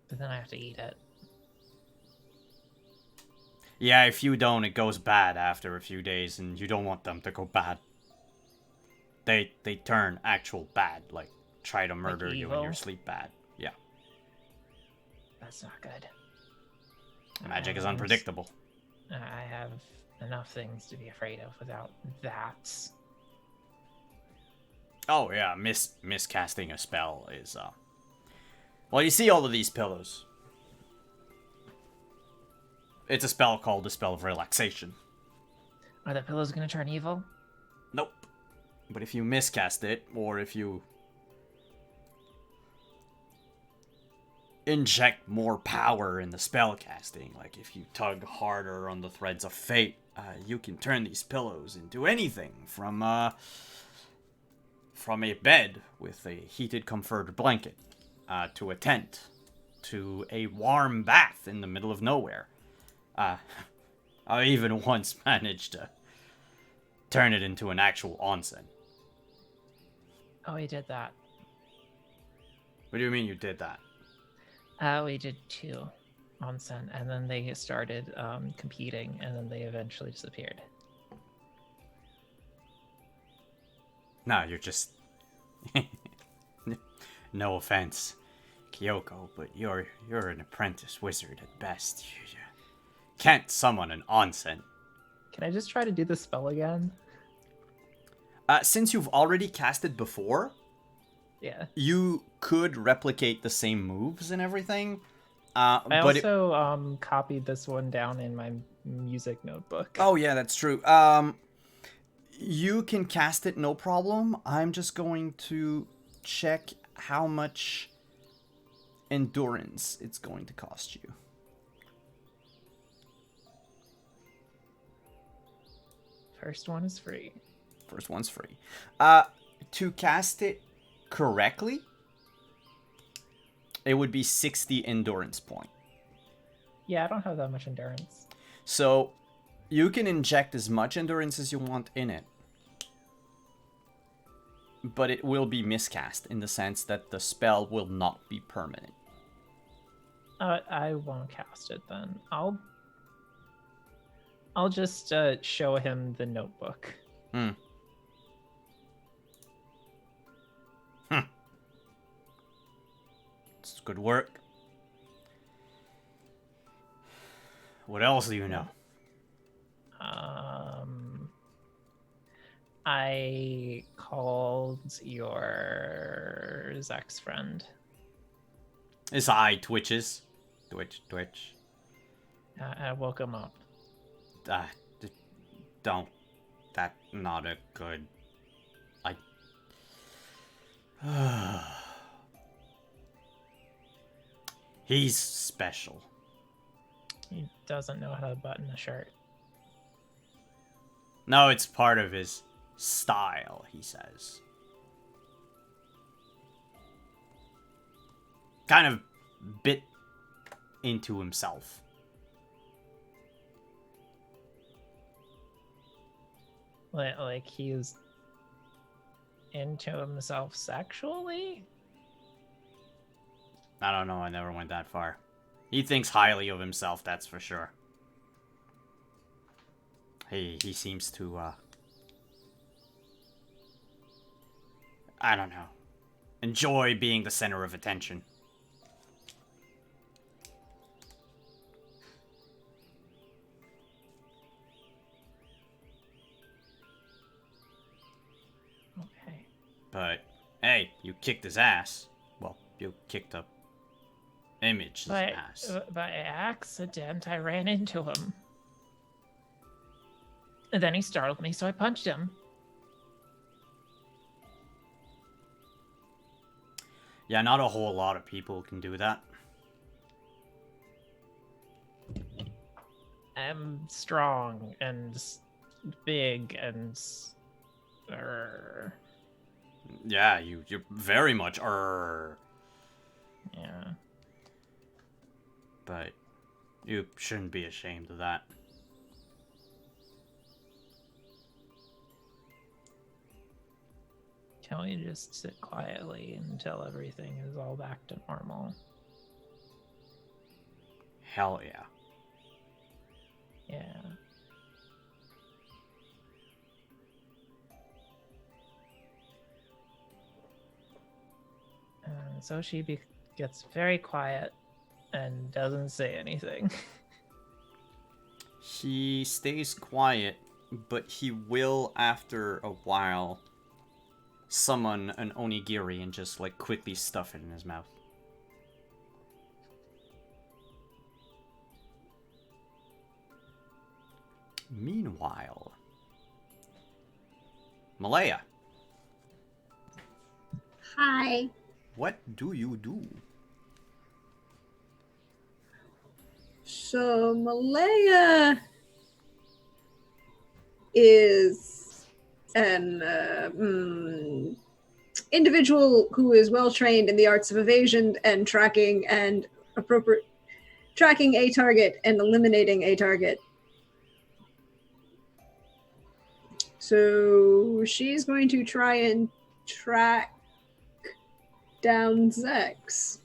But then I have to eat it. Yeah, if you don't, it goes bad after a few days, and you don't want them to go bad. They turn actual bad, like try to murder you in your sleep bad. Yeah. That's not good. Magic is unpredictable. I have enough things to be afraid of without that. Oh yeah, miscasting a spell is well, you see all of these pillows. It's a spell called the Spell of Relaxation. Are the pillows gonna turn evil? Nope. But if you miscast it, or if you inject more power in the spell casting, like if you tug harder on the threads of fate, you can turn these pillows into anything from a bed with a heated comforter blanket, to a tent, to a warm bath in the middle of nowhere. I even once managed to turn it into an actual onsen. Oh, we did that. What do you mean you did that? We did 2 onsen, and then they started competing, and then they eventually disappeared. No, you're just... No offense, Kyoko, but you're an apprentice wizard at best. You can't summon an onsen. Can I just try to do the spell again? Since you've already cast it before, Yeah. you could replicate the same moves and everything. I but also copied this one down in my music notebook. Oh yeah, that's true. You can cast it, no problem. I'm just going to check how much endurance it's going to cost you. First one is free. First one's free. To cast it correctly, it would be 60 endurance point. Yeah, I don't have that much endurance. So you can inject as much endurance as you want in it, but it will be miscast in the sense that the spell will not be permanent. I won't cast it then. I'll just show him the notebook. It's good work. What else do you know? I called your ex-friend. His eye twitches. Twitch. I woke him up. Don't. That's not a good... He's special. He doesn't know how to button a shirt. No, it's part of his style, he says. Kind of bit into himself. Like he's into himself sexually? I don't know, I never went that far. He thinks highly of himself, that's for sure. He seems to, I don't know, enjoy being the center of attention. Okay. But, hey, you kicked his ass. You kicked up Image's ass. By accident, I ran into him. And then he startled me, so I punched him. Yeah, not a whole lot of people can do that. I'm strong and big and... Yeah, you're very much Yeah. But you shouldn't be ashamed of that. Can we just sit quietly until everything is all back to normal? Hell yeah. Yeah. So she gets very quiet and doesn't say anything. He stays quiet, but he will, after a while, summon an onigiri and just, like, quickly stuff it in his mouth. Meanwhile, Malaya, Hi. what do you do? So Malaya is an individual who is well trained in the arts of evasion and tracking a target and eliminating a target. So she's going to try and track down Zex.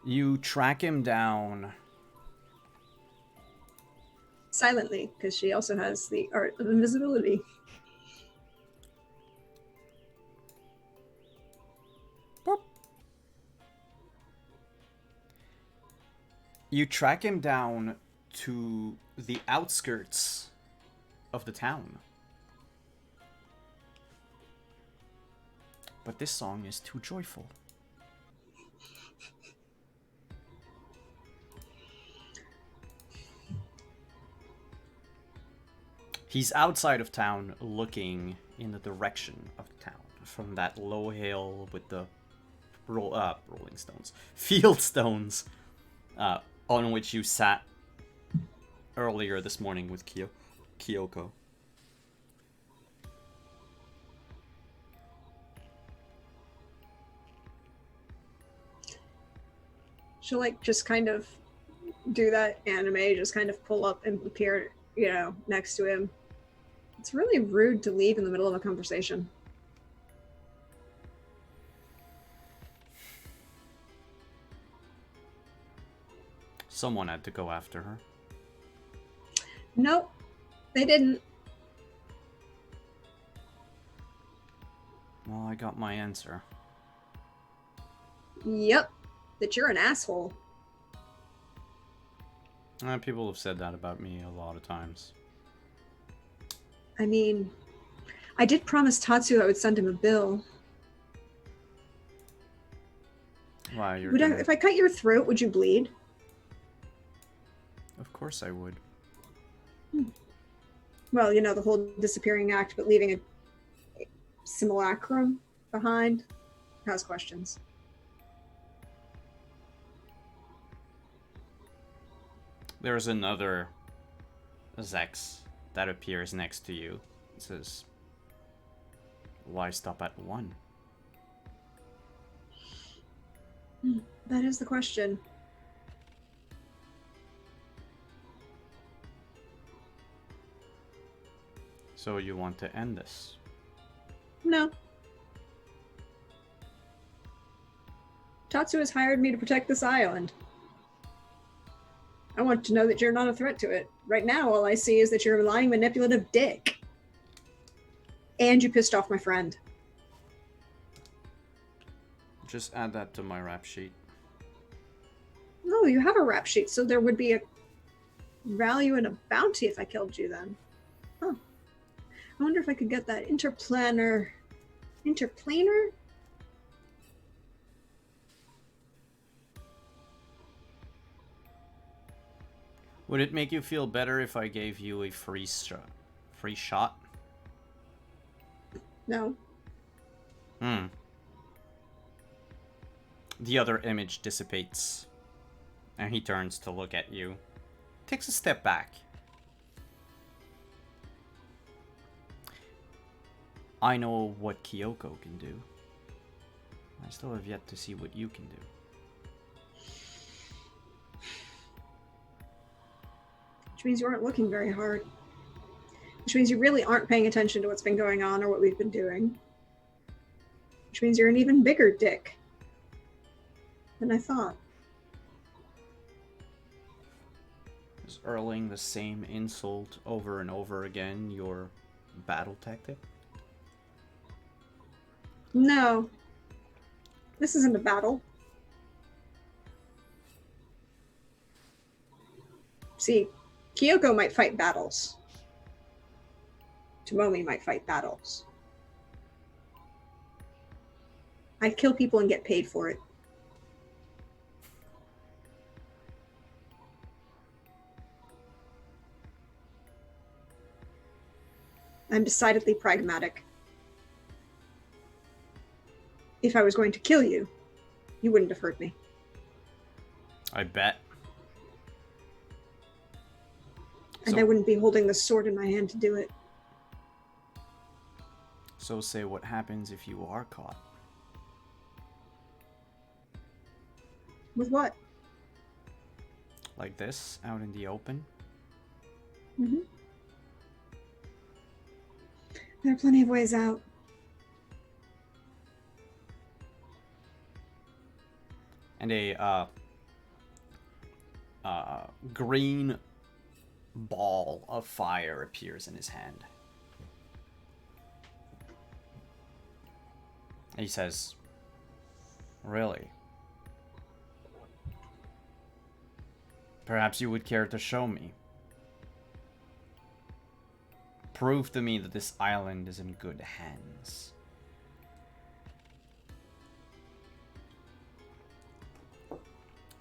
You track him down. Silently, because she also has the art of invisibility. Boop. You track him down to the outskirts of the town. But this song is too joyful. He's outside of town looking in the direction of the town from that low hill with the rolling stones, field stones, on which you sat earlier this morning with Kyoko. She'll like just kind of do that anime, just kind of pull up and appear, next to him. It's really rude to leave in the middle of a conversation. Someone had to go after her. Nope, they didn't. Well, I got my answer. Yep, that you're an asshole. People have said that about me a lot of times. I mean, I did promise Tatsu I would send him a bill. Why, If I cut your throat, would you bleed? Of course I would. Well, the whole disappearing act, but leaving a simulacrum behind has questions. There's another Zex that appears next to you. It says, why stop at one? That is the question. So you want to end this? No. Tatsu has hired me to protect this island. I want to know that you're not a threat to it. Right now, all I see is that you're a lying, manipulative dick. And you pissed off my friend. Just add that to my rap sheet. No, you have a rap sheet, so there would be a value and a bounty if I killed you then. Huh. I wonder if I could get that interplanar Would it make you feel better if I gave you a free shot? No. The other image dissipates, and he turns to look at you. Takes a step back. I know what Kyoko can do. I still have yet to see what you can do. Which means you aren't looking very hard. Which means you really aren't paying attention to what's been going on or what we've been doing. Which means you're an even bigger dick than I thought. Is hurling the same insult over and over again your battle tactic? No. This isn't a battle. See, Kyoko might fight battles. Tomomi might fight battles. I kill people and get paid for it. I'm decidedly pragmatic. If I was going to kill you, you wouldn't have hurt me. I bet. And I wouldn't be holding the sword in my hand to do it. So say what happens if you are caught. With what? Like this, out in the open? Mm-hmm. There are plenty of ways out. And a green ball of fire appears in his hand. He says, "Really? Perhaps you would care to show me. Prove to me that this island is in good hands."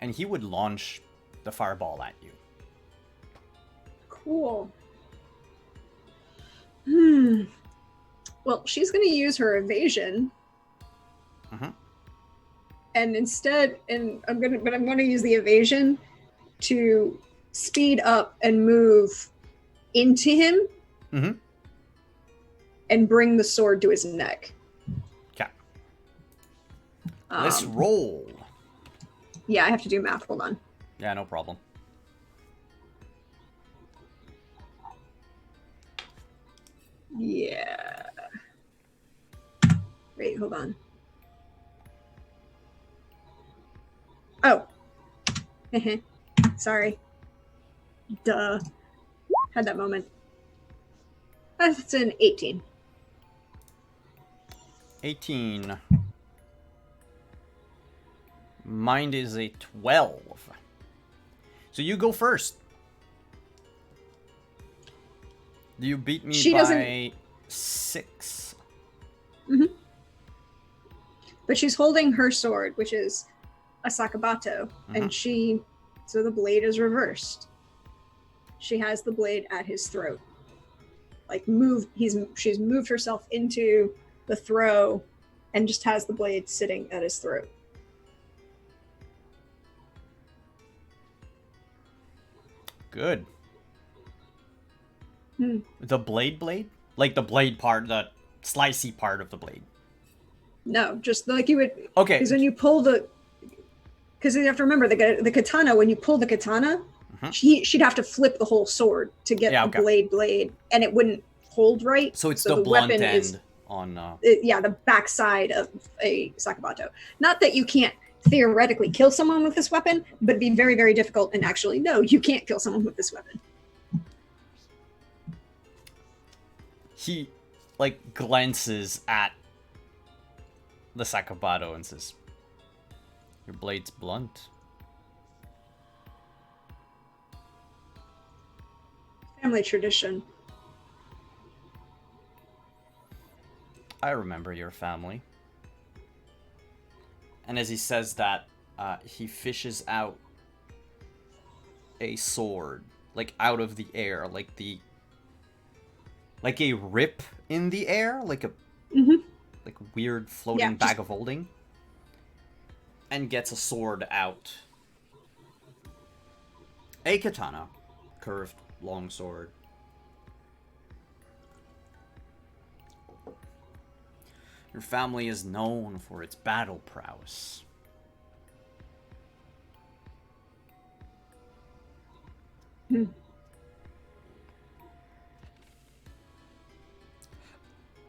And he would launch the fireball at you. Cool. Well, she's going to use her evasion. And instead, I'm going to use the evasion to speed up and move into him and bring the sword to his neck. Okay. Let's roll. Yeah, I have to do math. Hold on. Yeah, no problem. Yeah. Wait, hold on. Oh. Sorry. Duh. Had that moment. That's an 18. 18. Mine is a 12. So you go first. You beat me by 6. Mm-hmm. But she's holding her sword, which is a sakabato, and so the blade is reversed. She has the blade at his throat. Like she's moved herself into the throw and just has the blade sitting at his throat. Good. The blade? Like the blade part, the slicey part of the blade. No, just like you would. Okay. Because when you pull because you have to remember the katana. When you pull the katana, she'd have to flip the whole sword to get the blade, and it wouldn't hold right. So it's the blunt weapon end on. The backside of a sakabato. Not that you can't theoretically kill someone with this weapon, but it'd be very, very difficult. And actually, no, you can't kill someone with this weapon. He glances at the sakabato and says, "Your blade's blunt." Family tradition. I remember your family. And as he says that, he fishes out a sword like out of the air, like a rip in the air, like a like weird floating bag of holding, and gets a sword out. A katana, curved long sword. Your family is known for its battle prowess.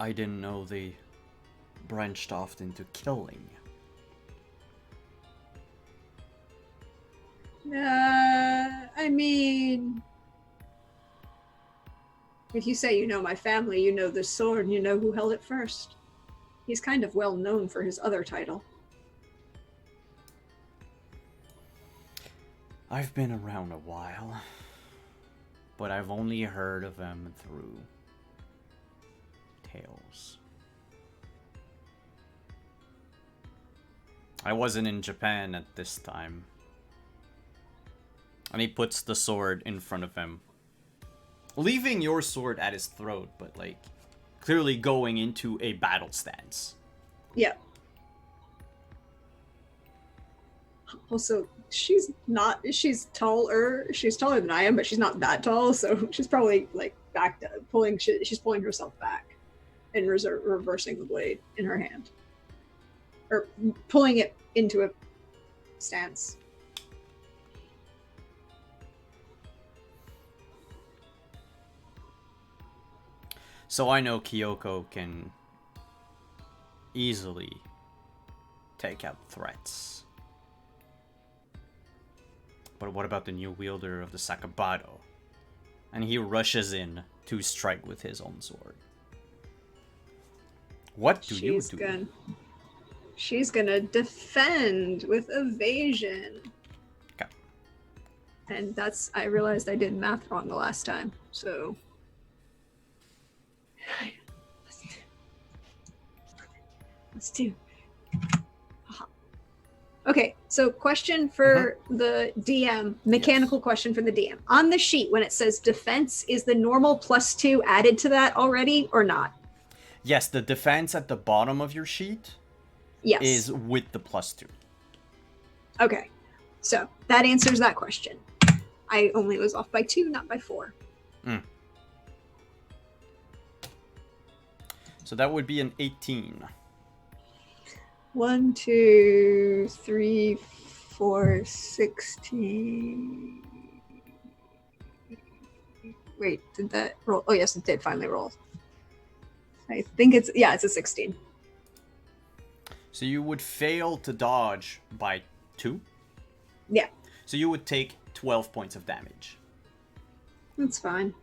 I didn't know they branched off into killing. I mean, if you say you know my family, you know this sword, and you know who held it first. He's kind of well known for his other title. I've been around a while, but I've only heard of him through tales. I wasn't in Japan at this time. And he puts the sword in front of him, leaving your sword at his throat, but like clearly going into a battle stance. Yeah. Also, she's taller. She's taller than I am, but she's not that tall, so she's probably like backed up, she's pulling herself back and reversing the blade in her hand. Or pulling it into a stance. So I know Kyoko can easily take out threats. But what about the new wielder of the Sakabato? And he rushes in to strike with his own sword. What do you do? She's gonna defend with evasion. Okay. And I realized I did math wrong the last time, so... Let's do. Okay, so question for the DM, mechanical question for the DM. On the sheet, when it says defense, is the normal +2 added to that already or not? Yes, the defense at the bottom of your sheet is with the +2. Okay, so that answers that question. I only was off by 2, not by 4. So that would be an 18. 1, 2, 3, 4, 16. Wait, did that roll? Oh, yes, it did finally roll. I think it's a 16. So you would fail to dodge by 2? Yeah. So you would take 12 points of damage. That's fine.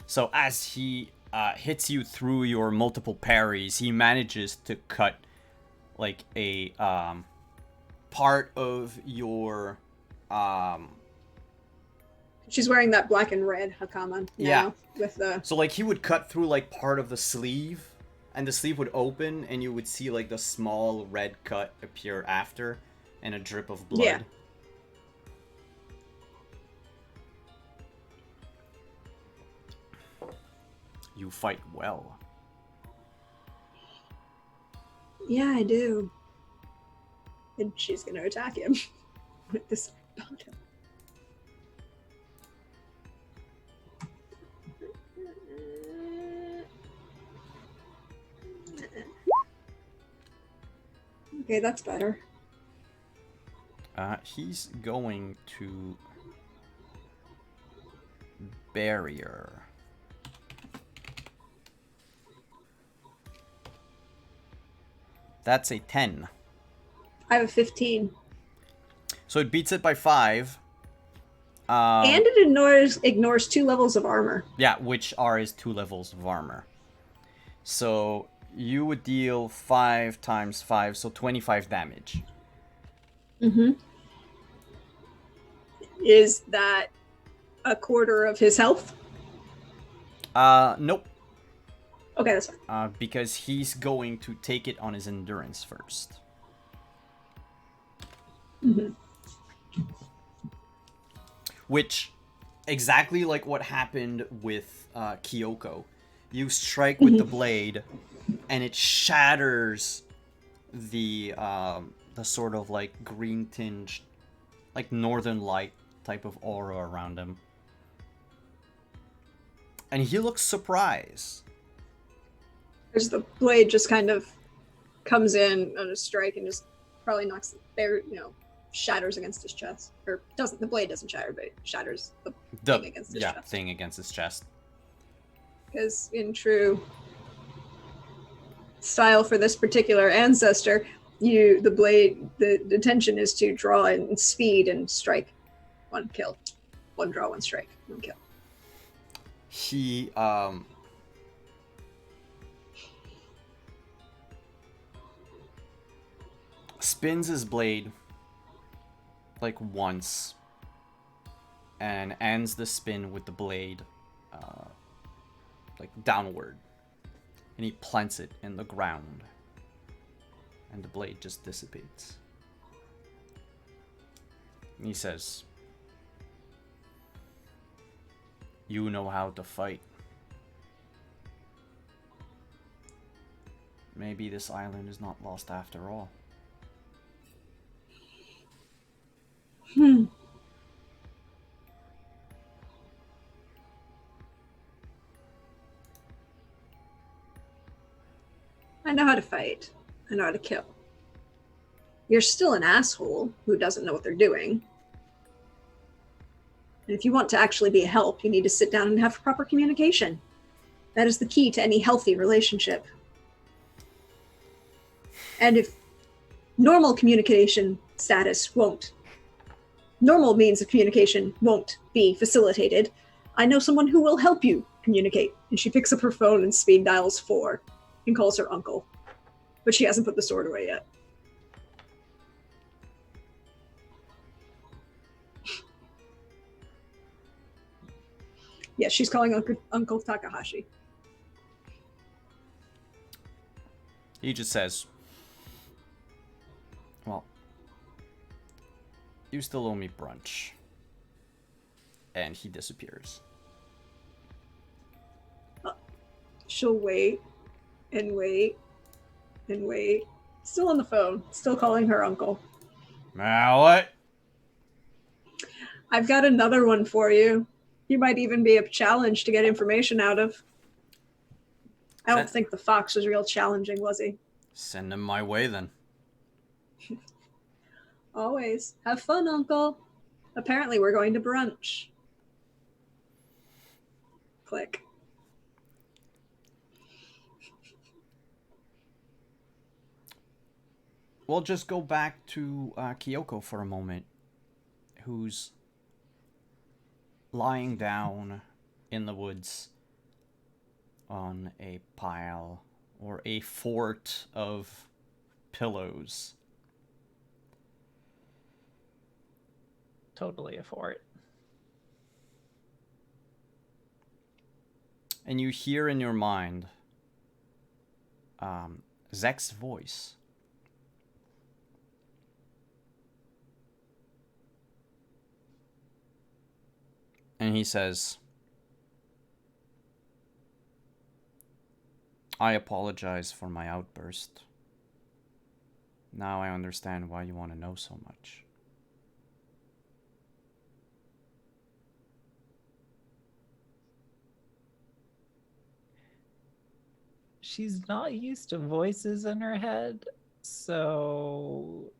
So as he hits you through your multiple parries, he manages to cut like a part of your She's wearing that black and red hakama now with the... So like he would cut through like part of the sleeve, and the sleeve would open and you would see like the small red cut appear after and a drip of blood. Yeah. You fight well. Yeah, I do. And she's going to attack him with this bottom. Okay, that's better. He's going to barrier. That's a 10. I have a 15. So it beats it by 5. And it ignores 2 levels of armor. Yeah, which are his 2 levels of armor. So you would deal 5 times 5, so 25 damage. Mm-hmm. Is that a quarter of his health? Nope. Okay, that's fine. Because he's going to take it on his endurance first. Mhm. Which, exactly like what happened with Kyoko. You strike with the Mhm. blade, and it shatters the sort of like green tinged, like northern light type of aura around him. And he looks surprised. As the blade just kind of comes in on a strike and just probably knocks there, shatters against his chest. Or doesn't, the blade doesn't shatter, but it shatters the thing against his chest. Thing against his chest. Because in true style for this particular ancestor, the intention is to draw in speed and strike. One kill. One draw, one strike, one kill. He spins his blade like once and ends the spin with the blade like downward, and he plants it in the ground, and the blade just dissipates. And he says, "You know how to fight. Maybe this island is not lost after all." I know how to fight. I know how to kill. You're still an asshole who doesn't know what they're doing. And if you want to actually be a help, you need to sit down and have proper communication. That is the key to any healthy relationship. And if normal communication status normal means of communication won't be facilitated, I know someone who will help you communicate. And she picks up her phone and speed dials 4 and calls her uncle. But she hasn't put the sword away yet. Yes, she's calling Uncle Takahashi. He just says, "Well, you still owe me brunch." And he disappears. She'll wait and wait and wait. Still on the phone, still calling her uncle. What? I've got another one for you. You might even be a challenge to get information out of. I don't think the fox was real challenging, was he? Send him my way then. Always. Have fun, Uncle. Apparently we're going to brunch. Click. We'll just go back to Kyoko for a moment, who's lying down in the woods on a pile or a fort of pillows. Totally a fort. And you hear in your mind Zek's voice. And he says, "I apologize for my outburst. Now I understand why you want to know so much." She's not used to voices in her head, so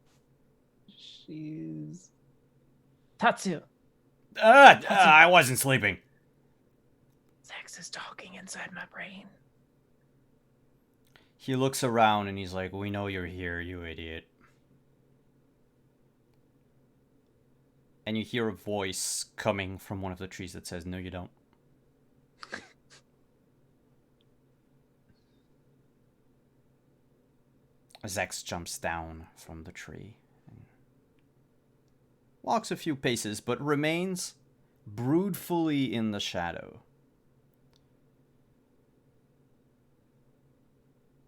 she's Tatsu. I wasn't sleeping. Zex is talking inside my brain. He looks around and he's like, "We know you're here, you idiot." And you hear a voice coming from one of the trees that says, "No, you don't." Zex jumps down from the tree and walks a few paces, but remains broodfully in the shadow.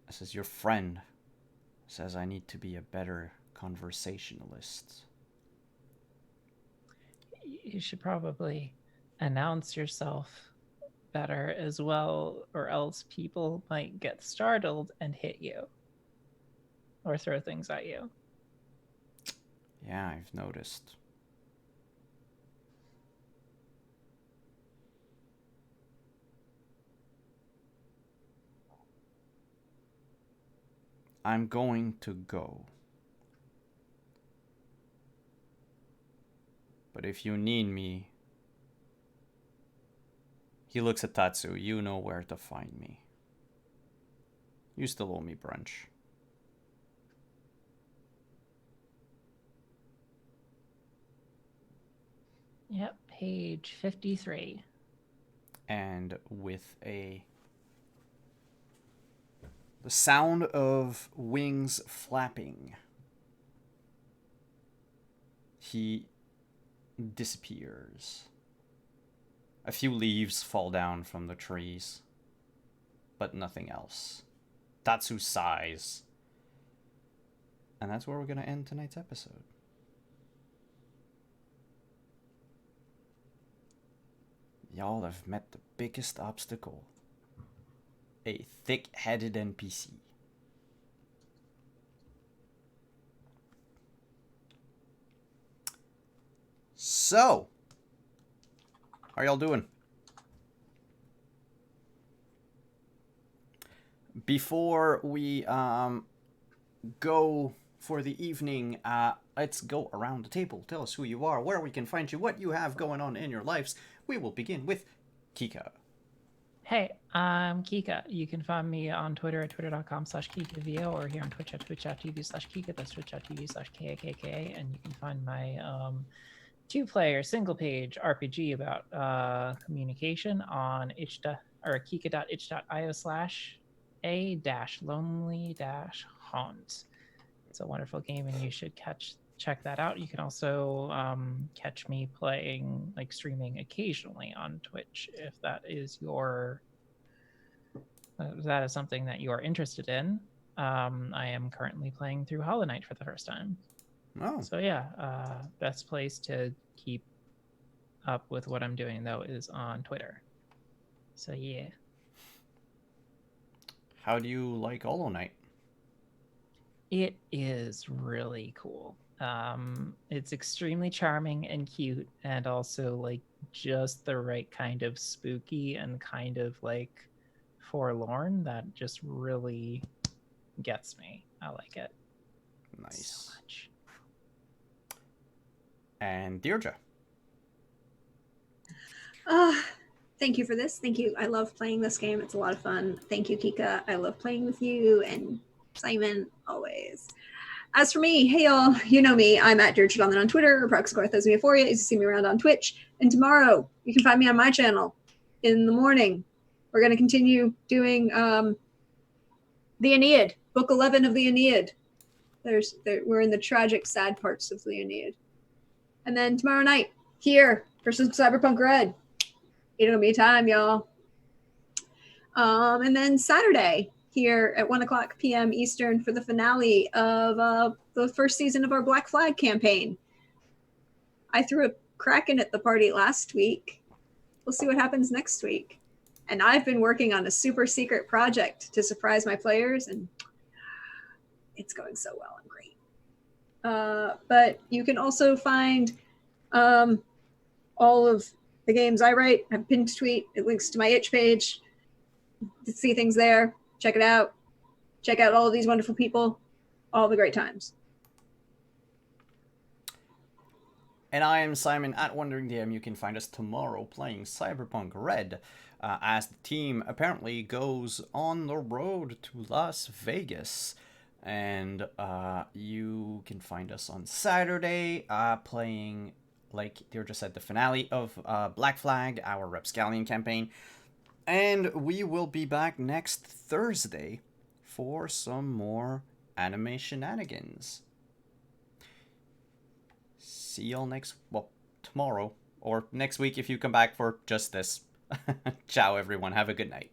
Says, "Your friend says I need to be a better conversationalist." You should probably announce yourself better as well, or else people might get startled and hit you or throw things at you. Yeah, I've noticed. I'm going to go. But if you need me, he looks at Tatsu, you know where to find me. You still owe me brunch. Yep, page 53. And with the sound of wings flapping, he disappears. A few leaves fall down from the trees, but nothing else. Tatsu sighs. And that's where we're going to end tonight's episode. Y'all have met the biggest obstacle. A thick-headed NPC. So, how are y'all doing? Before we go for the evening, let's go around the table. Tell us who you are, where we can find you, what you have going on in your lives. We will begin with Kika. Hey, I'm Kika. You can find me on Twitter at twitter.com/KikaVO or here on Twitch at twitch.tv/Kika. That's twitch.tv/KAKKA. And you can find my 2-player single-page RPG about communication on kika.itch.io/a-lonely-haunt. It's a wonderful game, and you should check that out. You can also catch me playing, like streaming occasionally on Twitch if that is something that you are interested in. I am currently playing through Hollow Knight for the first time. Oh. So yeah, best place to keep up with what I'm doing though is on Twitter. So yeah. How do you like Hollow Knight? It is really cool. It's extremely charming and cute, and also like just the right kind of spooky and kind of like forlorn that just really gets me. I like it. Nice. So much. And Deirdre. Thank you for this. Thank you. I love playing this game. It's a lot of fun. Thank you, Kika. I love playing with you and Simon always. As for me, hey y'all, you know me. I'm at Deirdre Donlin on Twitter, or Proxcorthesmia4 you see me around on Twitch. And tomorrow, you can find me on my channel in the morning. We're going to continue doing the Aeneid, book 11 of the Aeneid. We're in the tragic, sad parts of the Aeneid. And then tomorrow night, here for some Cyberpunk Red. It'll be time, y'all. And then Saturday, here at 1:00 p.m. Eastern for the finale of the first season of our Black Flag campaign. I threw a Kraken at the party last week. We'll see what happens next week. And I've been working on a super secret project to surprise my players, and it's going so well and great. But you can also find all of the games I write. I've pinned a tweet. It links to my itch page. To see things there. Check it out. Check out all of these wonderful people. All the great times. And I am Simon at Wandering DM. You can find us tomorrow playing Cyberpunk Red as the team apparently goes on the road to Las Vegas. And you can find us on Saturday playing, like Deirdre said, the finale of Black Flag, our Rapscallion campaign. And we will be back next Thursday for some more anime shenanigans. See y'all tomorrow, or next week if you come back for just this. Ciao, everyone. Have a good night.